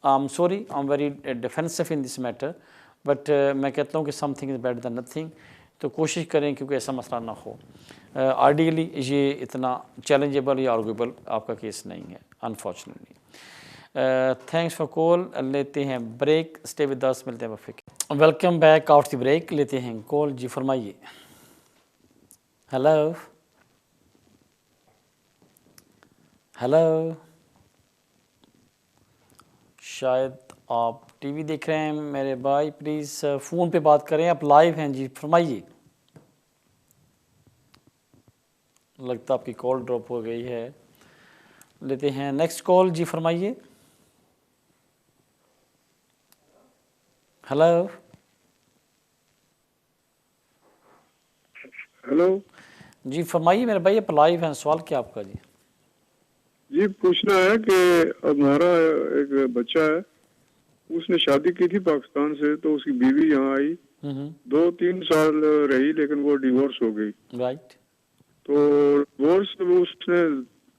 I am sorry, I am very defensive in this matter, but मैं कहता हूँ कि something is better than nothing, तो कोशिश करें क्योंकि ऐसा मसला ना हो। आइडियली ये इतना चैलेंजेबल या आर्गुएबल आपका केस नहीं है अनफॉर्चुनेटली। Thanks for call. लेते हैं ब्रेक, स्टे विद अस, मिलते हैं फिर। Welcome back out the break, लेते हैं कॉल। जी फरमाइए। हेलो हेलो, शायद आप टीवी देख रहे हैं मेरे भाई, प्लीज़ फ़ोन पे बात करें, आप लाइव हैं। जी फरमाइए। लगता आपकी कॉल ड्रॉप हो गई है। लेते हैं नेक्स्ट कॉल। जी फरमाइए। हेलो हेलो जी फरमाइए मेरे भाई, आप लाइव हैं। सवाल क्या आपका? जी जी पूछना है कि हमारा एक बच्चा है, उसने शादी की थी पाकिस्तान से, तो उसकी बीवी यहाँ आई, 2-3 साल रही, लेकिन वो डिवोर्स हो गई। राइट। तो डिवोर्स उसने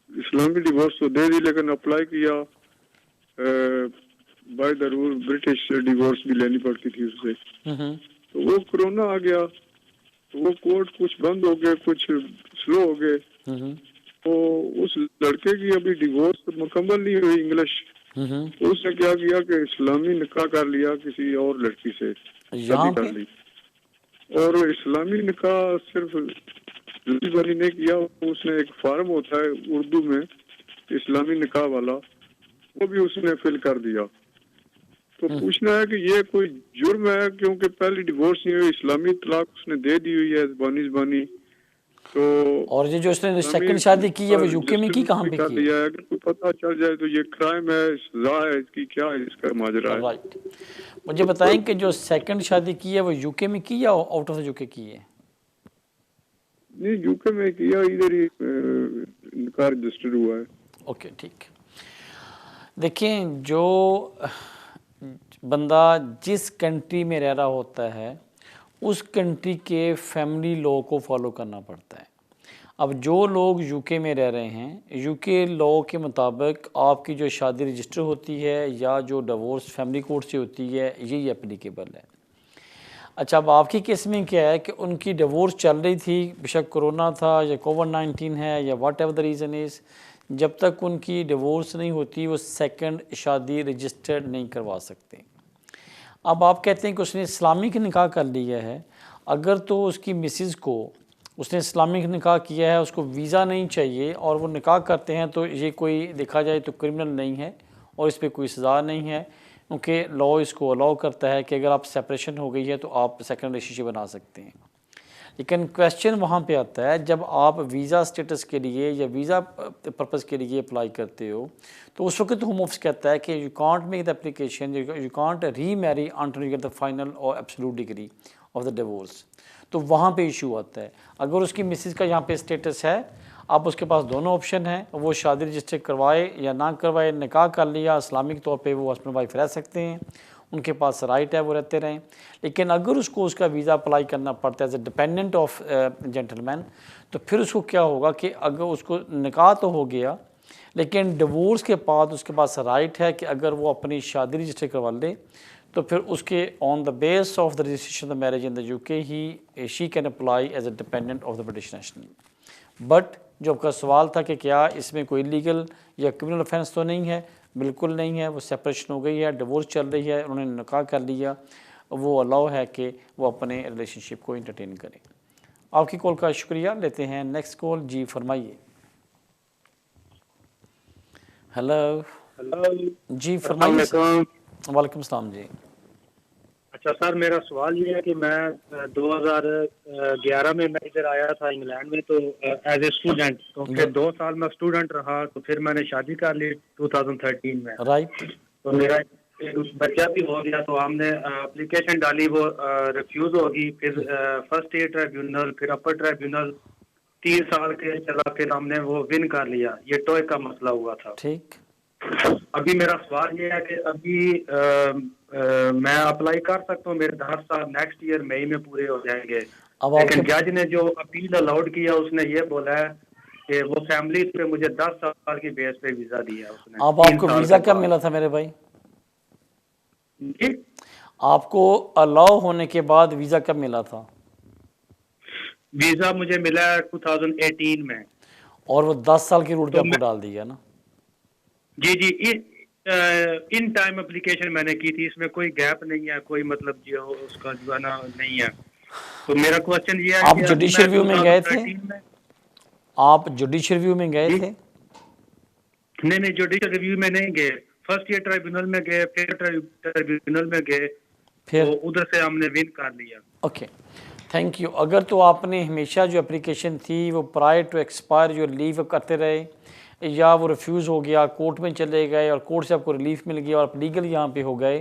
इस्लामी डिवोर्स तो दे दी, लेकिन अप्लाई किया by the rule British divorce भी लेनी पड़ती थी उससे। तो वो कोरोना आ गया, तो वो कोर्ट कुछ बंद हो गए, कुछ स्लो हो गए। तो उस लड़के की अभी डिवोर्स तो मुकम्मल नहीं हुई इंग्लिश, तो उसने क्या किया कि इस्लामी निकाह कर लिया, किसी और लड़की से शादी कर ली। और इस्लामी निकाह सिर्फ बनी नहीं किया, उसने एक फार्म होता है उर्दू में इस्लामी निकाह वाला, वो भी उसने फिल कर दिया। तो पूछना है कि ये कोई जुर्म है, क्योंकि पहले डिवोर्स नहीं हुई, इस्लामी तलाक उसने दे दी हुई है ज़बानी। तो और ये जो उसने सेकंड शादी की है वो यूके में की, कहाँ पे की है? अगर कोई पता चल जाए तो ये क्राइम है, सजा है इसकी, क्या है इसका माजरा है? राइट। मुझे बताएं कि जो सेकंड शादी की है वो यूके में की या आउट ऑफ द यूके की है? नहीं, यूके में किया, इधर ही निकाह रजिस्टर हुआ है। ओके ठीक। देखें, जो बंदा जिस कंट्री में रह रहा होता है उस कंट्री के फैमिली लॉ को फॉलो करना पड़ता है। अब जो लोग यूके में रह रहे हैं, यूके लॉ के मुताबिक आपकी जो शादी रजिस्टर होती है या जो डिवोर्स फैमिली कोर्ट से होती है, यही एप्लीकेबल है। अच्छा, अब आपकी केस में क्या है कि उनकी डिवोर्स चल रही थी, बेशक कोरोना था या कोविड-19 है या what ever the reason is, जब तक उनकी डिवोर्स नहीं होती वो सेकंड शादी रजिस्टर्ड नहीं करवा सकते। अब आप कहते हैं कि उसने इस्लामिक निकाह कर लिया है, अगर तो उसकी मिसेज़ को उसने इस्लामिक निकाह किया है, उसको वीज़ा नहीं चाहिए और वो निकाह करते हैं, तो ये कोई देखा जाए तो क्रिमिनल नहीं है और इस पर कोई सज़ा नहीं है, क्योंकि लॉ इसको अलाउ करता है कि अगर आप सेपरेशन हो गई है तो आप सेकंड रिलेशनशिप बना सकते हैं। लेकिन क्वेश्चन वहाँ पे आता है जब आप वीज़ा स्टेटस के लिए या वीज़ा पर्पज़ के लिए अप्लाई करते हो, तो उस वक्त होम ऑफिस कहता है कि you can't make the application, you can't remarry until you get the final और absolute degree of the divorce. तो वहाँ पे इशू आता है। अगर उसकी मिसेज़ का यहाँ पे स्टेटस है, अब उसके पास दोनों ऑप्शन हैं, वो शादी रजिस्टर करवाए या ना करवाए, निकाह कर लिया, इस्लामिक तौर पे वो हस्बैंड वाइफ रह सकते हैं, उनके पास राइट है, वो रहते रहें। लेकिन अगर उसको उसका वीज़ा अप्लाई करना पड़ता है as a dependent of gentleman, तो फिर उसको क्या होगा कि अगर उसको निकाह तो हो गया, लेकिन डिवोर्स के बाद उसके पास राइट है कि अगर वो अपनी शादी रजिस्टर करवा ले, तो फिर उसके on the base of the registration of the marriage in the UK he she can apply as a dependent of the British national. But जो आपका सवाल था कि क्या इसमें कोई लीगल या क्रिमिनल ऑफेंस तो नहीं है, बिल्कुल नहीं है। वो सेपरेशन हो गई है, डिवोर्स चल रही है, उन्होंने निकाह कर लिया, वो अलाउ है कि वो अपने रिलेशनशिप को इंटरटेन करें। आपकी कॉल का शुक्रिया। लेते हैं नेक्स्ट कॉल। जी फरमाइए। हेलो जी फरमाइए। वालेकुम सलाम जी। सर मेरा सवाल ये है कि मैं 2011 में मैं इधर आया था इंग्लैंड में, तो एज ए स्टूडेंट, तो फिर 2 साल मैं स्टूडेंट रहा, तो फिर मैंने शादी कर ली 2013 में। राइट। तो मेरा एक बच्चा भी हो गया, तो हमने एप्लीकेशन डाली, वो रिफ्यूज होगी, फिर फर्स्ट ईयर ट्राइब्यूनल, फिर अपर ट्राइब्यूनल, 3 साल के चला, फिर हमने वो विन कर लिया। ये टॉय का मसला हुआ था। ठीक। अभी मेरा सवाल ये है कि अभी मैं अप्लाई कर सकता हूँ, मेरे 10 साल नेक्स्ट ईयर मई में पूरे हो जाएंगे, लेकिन जज ने जो अपील अलाउड किया उसने ये बोला है कि वो फैमिली पे मुझे 10 साल की बेस पे वीजा दिया उसने। अब आपको वीजा कब मिला था मेरे भाई? जी, आपको अलाउ होने के बाद वीजा कब मिला था? वीजा मुझे मिला 2018 में। और वो 10 साल की रूट पे आपको डाल दिया ना? जी जी, इन टाइम एप्लीकेशन मैंने की थी, इसमें कोई गैप नहीं है, कोई मतलब जो उसका जो है ना नहीं है। तो मेरा क्वेश्चन ये है, आप जुडिशियल रिव्यू में गए थे? आप जुडिशियल रिव्यू में गए थे? नहीं, जुडिशियल रिव्यू में नहीं गए, फर्स्ट ईयर ट्राइब्यूनल में गए, फिर ट्राइब्यूनल में गए, फिर तो उधर से हमने विन कर लिया। Okay, thank you. अगर तो आपने हमेशा जो एप्लीकेशन थी वो प्रायर टू एक्सपायर जो लीव करते रहे, या वो रिफ्यूज़ हो गया, कोर्ट में चले गए और कोर्ट से आपको रिलीफ मिल गया और आप लीगल यहाँ पे हो गए,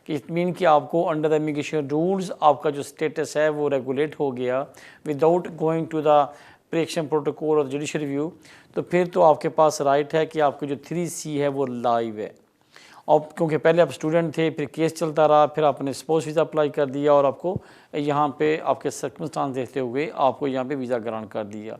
कि इट मीन कि आपको अंडर द इमिग्रेशन रूल्स आपका जो स्टेटस है वो रेगुलेट हो गया without going to the preaction protocol और जुडिशियल रिव्यू, तो फिर तो आपके पास राइट है कि आपको जो 3C है वो लाइव है। और क्योंकि पहले आप स्टूडेंट थे, फिर केस चलता रहा, फिर आपने स्पोर्ट्स वीज़ा अप्लाई कर दिया और आपको यहाँ पे आपके सर्कमस्टांस देखते हुए आपको यहाँ पे वीज़ा ग्रांट कर दिया।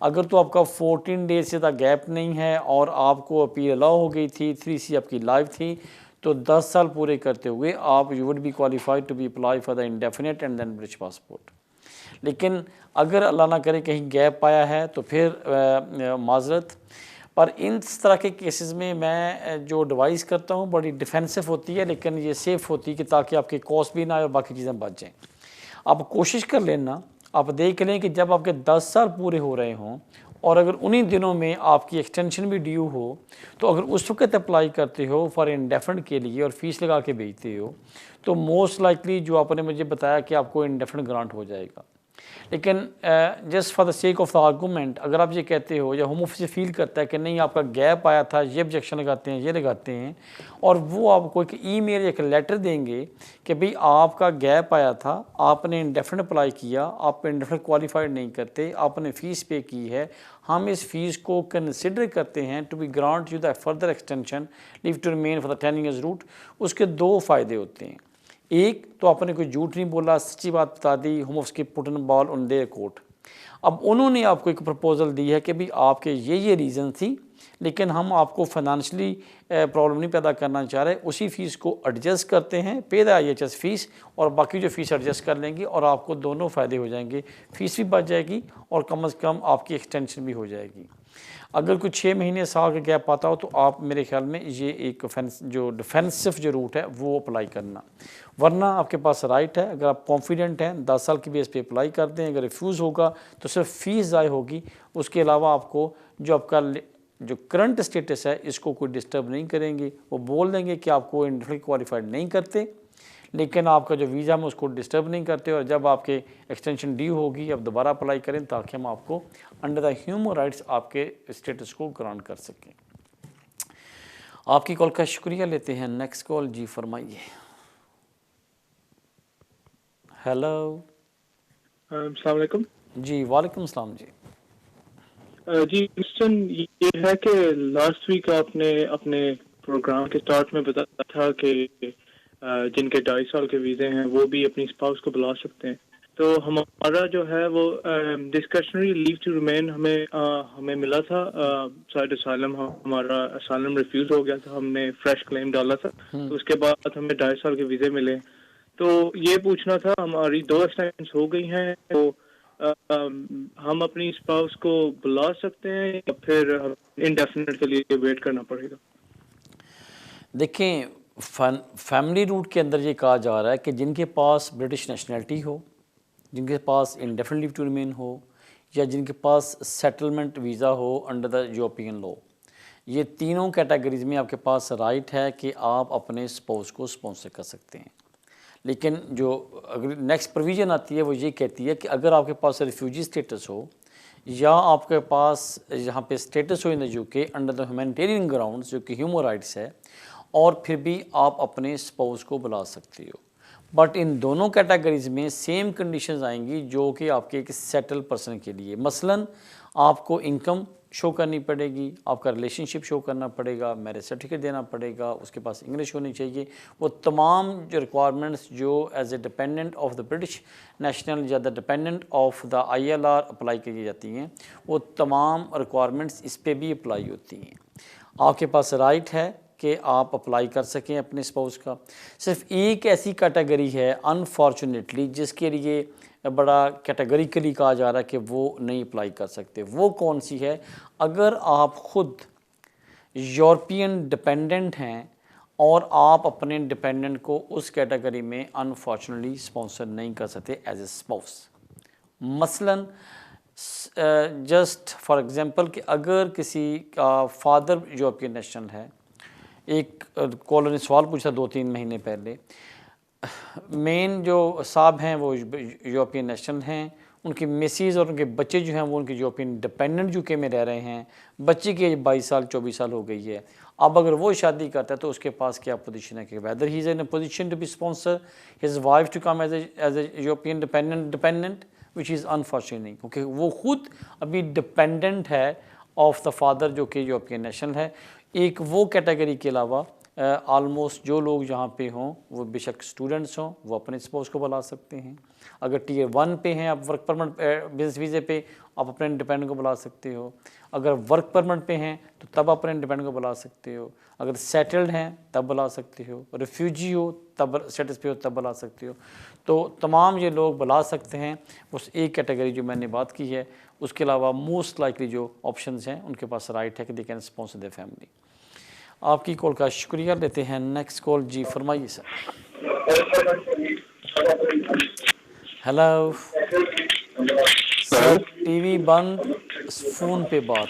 अगर तो आपका 14 डेज से ज़्यादा गैप नहीं है और आपको अपील अलाउ हो गई थी, 3C आपकी लाइव थी, तो 10 साल पूरे करते हुए आप you would be qualified to be apply for the indefinite and then British passport. लेकिन अगर अल्लाह ना करे कहीं गैप आया है तो फिर माजरत, पर इन तरह के केसेस में मैं जो एडवाइस करता हूँ बड़ी डिफेंसिव होती है, लेकिन ये सेफ़ होती है कि ताकि आपके कॉस्ट भी ना आए और बाकी चीज़ें बच जाएँ। आप कोशिश कर लेना, आप देख लें कि जब आपके 10 साल पूरे हो रहे हों और अगर उन्हीं दिनों में आपकी एक्सटेंशन भी ड्यू हो, तो अगर उस वक्त अप्लाई करते हो फॉर इंडेफिनिट के लिए और फीस लगा के भेजते हो, तो मोस्ट लाइकली जो आपने मुझे बताया कि आपको इंडेफिनिट ग्रांट हो जाएगा। लेकिन just for the sake of the argument, अगर आप ये कहते हो या होम ऑफिस फील करता है कि नहीं आपका गैप आया था, ये ऑब्जेक्शन लगाते हैं, ये लगाते हैं, और वो आपको एक ईमेल या एक लेटर देंगे कि भाई आपका गैप आया था, आपने इंडेफिनिट अप्लाई किया, आप इंडेफिनिट क्वालिफाइड नहीं करते, आपने फ़ीस पे की है, हम इस फीस को कंसिडर करते हैं to be grant you the further extension leave to remain for the 10 years route. उसके 2 फ़ायदे होते हैं। एक तो आपने कोई झूठ नहीं बोला, सच्ची बात बता दी, होम ऑफिस की Putin ball on their court. अब उन्होंने आपको एक प्रपोजल दी है कि भाई आपके ये रीज़न थी, लेकिन हम आपको फाइनेंशियली प्रॉब्लम नहीं पैदा करना चाह रहे, उसी फ़ीस को एडजस्ट करते हैं, पे द IHS फ़ीस, और बाकी जो फ़ीस एडजस्ट कर लेंगे और आपको दोनों फ़ायदे हो जाएंगे, फ़ीस भी बच जाएगी और कम से कम आपकी एक्सटेंशन भी हो जाएगी। अगर कुछ 6 महीने साल का गैप आता हो तो आप मेरे ख्याल में ये एक जो डिफेंसिव जो रूट है वो अप्लाई करना, वरना आपके पास राइट है, अगर आप कॉन्फिडेंट हैं 10 साल की बेस पे अप्लाई कर दें, अगर रिफ्यूज़ होगा तो सिर्फ फ़ीस ज़ाय होगी, उसके अलावा आपको जो आपका जो करंट स्टेटस है इसको कोई डिस्टर्ब नहीं करेंगे। वो बोल देंगे कि आपको इंडेफिनिट क्वालिफाइड नहीं करते, लेकिन आपका जो वीज़ा में उसको डिस्टर्ब नहीं करते, और जब आपके एक्सटेंशन ड्यू होगी आप दोबारा अप्लाई करें ताकि हम आपको अंडर द ह्यूमन राइट्स आपके स्टेटस को ग्रांट कर सकें। आपकी कॉल का शुक्रिया लेते हैं। नेक्स्ट कॉल, जी फरमाइए। हेलो, अस्सलाम वालेकुम। जी वालेकुम सलाम। जी जी, क्वेश्चन ये है कि लास्ट वीक आपने अपने प्रोग्राम के स्टार्ट में बताया था कि जिनके 2.5 साल के वीज़े हैं वो भी अपनी स्पाउस को बुला सकते हैं। तो हमारा जो है वो डिस्कशनरी लीव टू रिमेन हमें मिला था साइड असाइलम, हमारा असाइलम रिफ्यूज हो गया था, हमने फ्रेश क्लेम डाला था, तो उसके बाद हमें 2.5 साल के वीज़े मिले। तो ये पूछना था, हमारी 2 एक्सटेंशंस हो गई हैं, तो हम अपनी स्पाउस को बुला सकते हैं या फिर इंडेफिनिट के लिए वेट करना पड़ेगा? देखें, फैमिली रूट के अंदर ये कहा जा रहा है कि जिनके पास ब्रिटिश नेशनलिटी हो, जिनके पास इंडेफिनिट लीव टू रिमेन हो, या जिनके पास सेटलमेंट वीज़ा हो अंडर द यूरोपियन लॉ, ये तीनों कैटेगरीज में आपके पास राइट है कि आप अपने स्पाउस को स्पॉन्सर कर सकते हैं। लेकिन जो अगर नेक्स्ट प्रोविज़न आती है वो ये कहती है कि अगर आपके पास रिफ्यूजी स्टेटस हो या आपके पास यहाँ पे स्टेटस हो इन the UK under the humanitarian grounds जो कि ह्यूमन राइट्स है, और फिर भी आप अपने स्पाउस को बुला सकते हो। बट इन दोनों कैटेगरीज में सेम कंडीशंस आएंगी जो कि आपके एक सेटल पर्सन के लिए। मसलन आपको इनकम शो करनी पड़ेगी, आपका रिलेशनशिप शो करना पड़ेगा, मैरिज सर्टिफिकेट देना पड़ेगा, उसके पास इंग्लिश होनी चाहिए। वो तमाम जो रिक्वायरमेंट्स जो as a dependent of the British national या the dependent of the ILR apply की जाती हैं, वो तमाम रिक्वायरमेंट्स इस पर भी अप्लाई होती हैं। आपके पास राइट है कि आप अप्लाई कर सकें अपने स्पाउस का। सिर्फ एक ऐसी कैटेगरी है अनफॉर्चुनेटली जिसके लिए बड़ा कैटेगरिकली कहा जा रहा है कि वो नहीं अप्लाई कर सकते। वो कौन सी है? अगर आप ख़ुद यूरोपियन डिपेंडेंट हैं और आप अपने डिपेंडेंट को उस कैटेगरी में अनफॉर्चुनेटली स्पॉन्सर नहीं कर सकते एज ए स्पाउस। मसलन जस्ट फॉर एग्जांपल कि अगर किसी का फादर यूरोपियन नेशनल है, एक कॉलर ने सवाल पूछा 2-3 महीने पहले, मेन जो साहब हैं वो यूरोपियन नेशनल हैं, उनकी मिसेज और उनके बच्चे जो हैं वो उनके यूरोपियन डिपेंडेंट यूके में रह रहे हैं, बच्चे की एज 22 साल 24 साल हो गई है। अब अगर वो शादी करता है तो उसके पास क्या पोजीशन है कि whether he is in a position to be sponsor his wife to come as a European dependent which is unfortunate, क्योंकि वो खुद अभी डिपेंडेंट है ऑफ द फादर जो कि यूरोपियन नेशनल है। एक वो कैटेगरी के अलावा ऑलमोस्ट जो लोग यहाँ पे हों वो बेशक स्टूडेंट्स हों वो अपने स्पाउस को बुला सकते हैं। अगर Tier 1 पे हैं आप वर्क परमिट बिजनेस वीज़े पे, आप अपने इंडिपेंडेंट को बुला सकते हो। अगर वर्क परमिट पे हैं तो तब अपने इंडिपेंडेंट को बुला सकते हो। अगर सेटल्ड हैं तब बुला सकते हो। रिफ्यूजी हो तब स्टेटस पे हो तब बुला सकते हो। तो तमाम ये लोग बुला सकते हैं उस एक कैटेगरी जो मैंने बात की है। उसके अलावा मोस्ट लाइकली जो ऑप्शंस हैं उनके पास राइट है कि they can sponsor their family. आपकी कॉल का शुक्रिया लेते हैं। नेक्स्ट कॉल जी फरमाइए सर। हेलो सर, टीवी बंद, फ़ोन पे बात।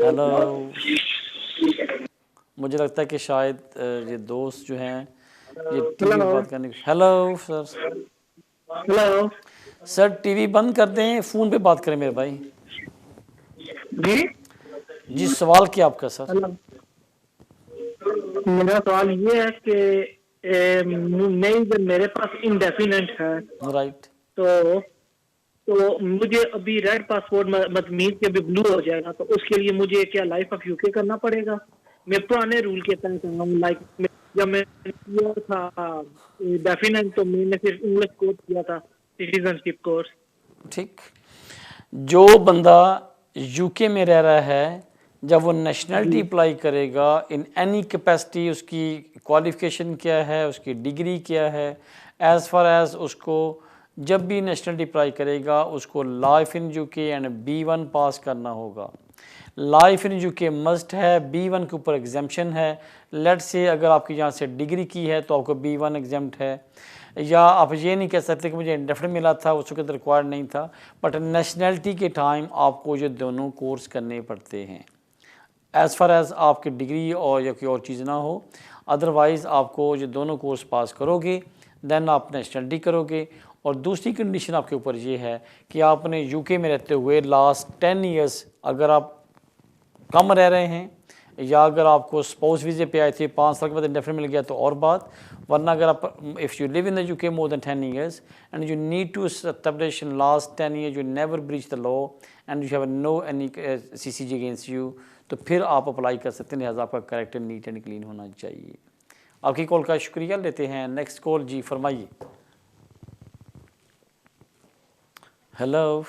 हेलो, मुझे लगता है कि शायद ये दोस्त जो हैं ये टीवी बात करने। Hello sir. Hello sir, TV बंद कर दें, फ़ोन पे बात करें मेरे भाई। जी सवाल क्या आपका सर? मेरा सवाल ये है कि मेरे पास इंडेफिनेट है, राइट, तो मुझे अभी रेड पासपोर्ट मतलब कि अभी ब्लू हो जाएगा, तो उसके लिए मुझे क्या लाइफ ऑफ यूके करना पड़ेगा? मैं पुराने रूल के तहत लाइक जब मैं किया था डेफिनेट तो मैंने फिर इंग्लिश कोर्स किया था, सिटीजनशिप कोर्स। ठीक, जो बंदा यूके में रह रहा है जब वो नेशनलिटी अप्लाई करेगा इन एनी कैपेसिटी, उसकी क्वालिफिकेशन क्या है, उसकी डिग्री क्या है, एज़ फार एज़ उसको जब भी नेशनलिटी अप्लाई करेगा उसको life in UK and B1 पास करना होगा। लाइफ इन यूके मस्ट है, B1 के ऊपर एग्जाम्पशन है। लेट से अगर आपकी यहाँ से डिग्री की है तो आपको B1 एग्जाम्प्ट है, या आप ये नहीं कह सकते कि मुझे इंडेफिनिट मिला था उस वक्त रिक्वायर्ड नहीं था, बट नेशनलिटी के टाइम आपको ये दोनों कोर्स करने पड़ते हैं एज़ फार एज़ आपकी डिग्री और या कोई और चीज़ ना हो। अदरवाइज़ आपको ये दोनों कोर्स पास करोगे देन आप नेशनलिटी करोगे। और दूसरी कंडीशन आपके ऊपर ये है कि आपने यूके में रहते हुए लास्ट 10 ईयर्स अगर आप कम रह रहे हैं, या अगर आपको स्पाउस वीज़े पे आए थे 5 साल के बाद इंडेफिनिट मिल गया तो और बात, वरना अगर आप if you live in the UK more than 10 years and you need to establish in last 10 years you never breach the law and you have no any CCG against you, तो फिर आप अप्लाई कर सकते हैं। लिहाजा आपका character neat and clean होना चाहिए। आपकी कॉल का शुक्रिया लेते हैं। नेक्स्ट कॉल जी फरमाइए। हेलो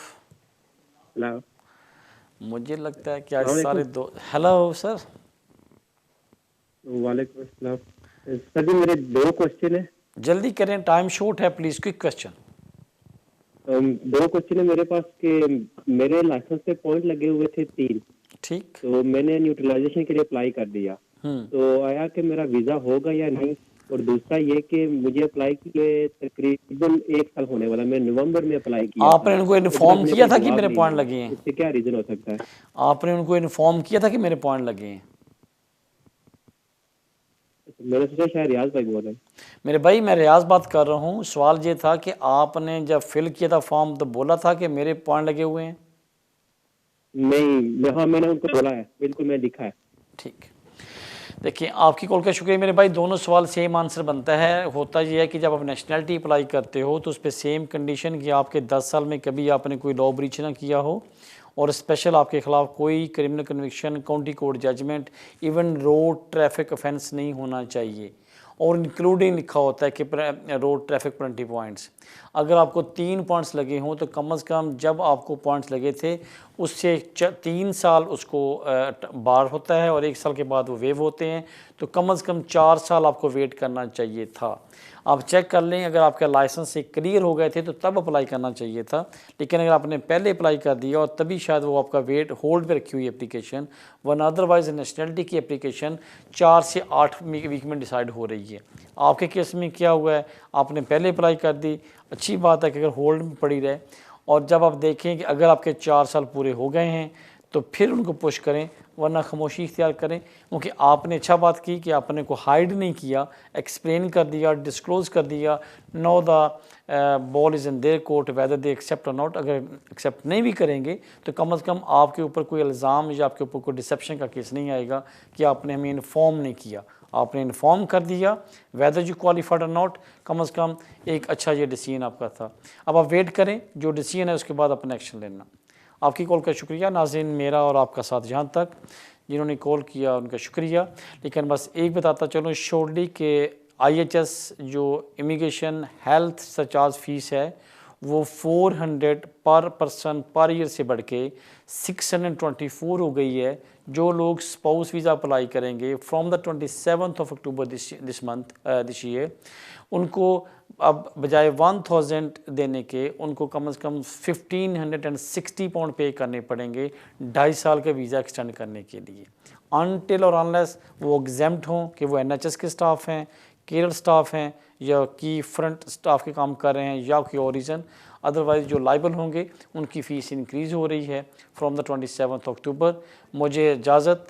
हेलो, मुझे लगता है कि आज सारे दो। Hello sir. वालेकुम अस्सलाम सर जी, मेरे 2 क्वेश्चन है। जल्दी करें, टाइम शॉर्ट है, प्लीज क्विक क्वेश्चन। 2 क्वेश्चन है मेरे पास कि मेरे लाइसेंस पे पॉइंट लगे हुए थे 3, ठीक, तो मैंने न्यूट्रलाइजेशन के लिए अप्लाई कर दिया, तो आया कि मेरा वीज़ा होगा या नहीं। और दूसरा ये कि मुझे अप्लाई किए तकरीबन 1 साल होने वाला, मैं नवंबर में अप्लाई किया। आपने उनको इन्फॉर्म किया था कि मेरे पॉइंट लगे हैं? इससे क्या रीज़न हो सकता है? आपने उनको इन्फॉर्म किया था कि मेरे पॉइंट लगे हैं? मैंने सोचा शायद रियाज भाई बोल रहे हैं। मेरे भाई मैं रियाज बात कर रहा हूँ। सवाल ये था कि आपने जब फिल किया था फॉर्म तो बोला था कि मेरे पॉइंट लगे हुए हैं। नहीं, हाँ मैंने उनको बोला है, बिल्कुल मैं लिखा है। ठीक, देखिए आपकी कॉल का शुक्रिया मेरे भाई। दोनों सवाल सेम आंसर बनता है। होता यह है कि जब आप नेशनलिटी अप्लाई करते हो तो उस पर सेम कंडीशन कि आपके 10 साल में कभी आपने कोई लॉ ब्रीच ना किया हो और स्पेशल आपके खिलाफ कोई criminal conviction, county court judgement, even road traffic offence नहीं होना चाहिए। और इंक्लूडिंग लिखा होता है कि रोड ट्रैफिक पेनल्टी पॉइंट्स, अगर आपको 3 पॉइंट्स लगे हों तो कम से कम जब आपको पॉइंट्स लगे थे उससे 3 साल उसको बार होता है और 1 साल के बाद वो वेव होते हैं, तो कम से कम 4 साल आपको वेट करना चाहिए था। आप चेक कर लें, अगर आपका लाइसेंस से क्लियर हो गए थे तो तब अप्लाई करना चाहिए था, लेकिन अगर आपने पहले अप्लाई कर दिया और तभी शायद वो आपका वेट होल्ड पे रखी हुई एप्लीकेशन, वरना अदरवाइज नेशनलिटी की एप्लीकेशन 4 से 8 वीक में डिसाइड हो रही है। आपके केस में क्या हुआ है, आपने पहले अप्लाई कर दी, अच्छी बात है कि अगर होल्ड में पड़ी रहे, और जब आप देखें कि अगर आपके 4 साल पूरे हो गए हैं तो फिर उनको पुश करें, वरना खामोशी इख्तियार करें। क्योंकि आपने अच्छा बात की कि आपने को हाइड नहीं किया, एक्सप्लेन कर दिया, डिस्क्लोज़ कर दिया, no the ball is in their court whether they accept और नॉट। अगर एक्सेप्ट नहीं भी करेंगे तो कम से कम आपके ऊपर कोई इल्ज़ाम या आपके ऊपर कोई डिसेप्शन का केस नहीं आएगा कि आपने हमें इन्फॉर्म नहीं किया। आपने इन्फॉर्म कर दिया, वेदर यू क्वालिफाइड और नॉट, कम से कम एक अच्छा ये डिसीजन आपका था। अब आप वेट करें, जो डिसीजन है उसके बाद अपना एक्शन लेना। आपकी कॉल का शुक्रिया नाज़रीन, मेरा और आपका साथ यहाँ तक जिन्होंने कॉल किया उनका शुक्रिया। लेकिन बस एक बताता चलूँ शॉर्टली कि IHS जो इमिग्रेशन हेल्थ सरचार्ज फ़ीस है वो 400 पर पर्सन पर ईयर से बढ़ के 624 हो गई है। जो लोग स्पाउस वीज़ा अप्लाई करेंगे from the 27 October this year, उनको अब बजाय 1000 देने के उनको कम से कम 1560 पाउंड पे करने पड़ेंगे 2.5 साल का वीज़ा एक्सटेंड करने के लिए, अनटिल और अनलेस वो एग्जेम्प्ट हों कि वो NHS के स्टाफ हैं, केरल स्टाफ हैं या की फ्रंट स्टाफ के काम कर रहे हैं या कोई और रीज़न। अदरवाइज़ जो लाइबल होंगे उनकी फ़ीस इंक्रीज़ हो रही है फ्रॉम द 27 अक्टूबर। मुझे इजाज़त।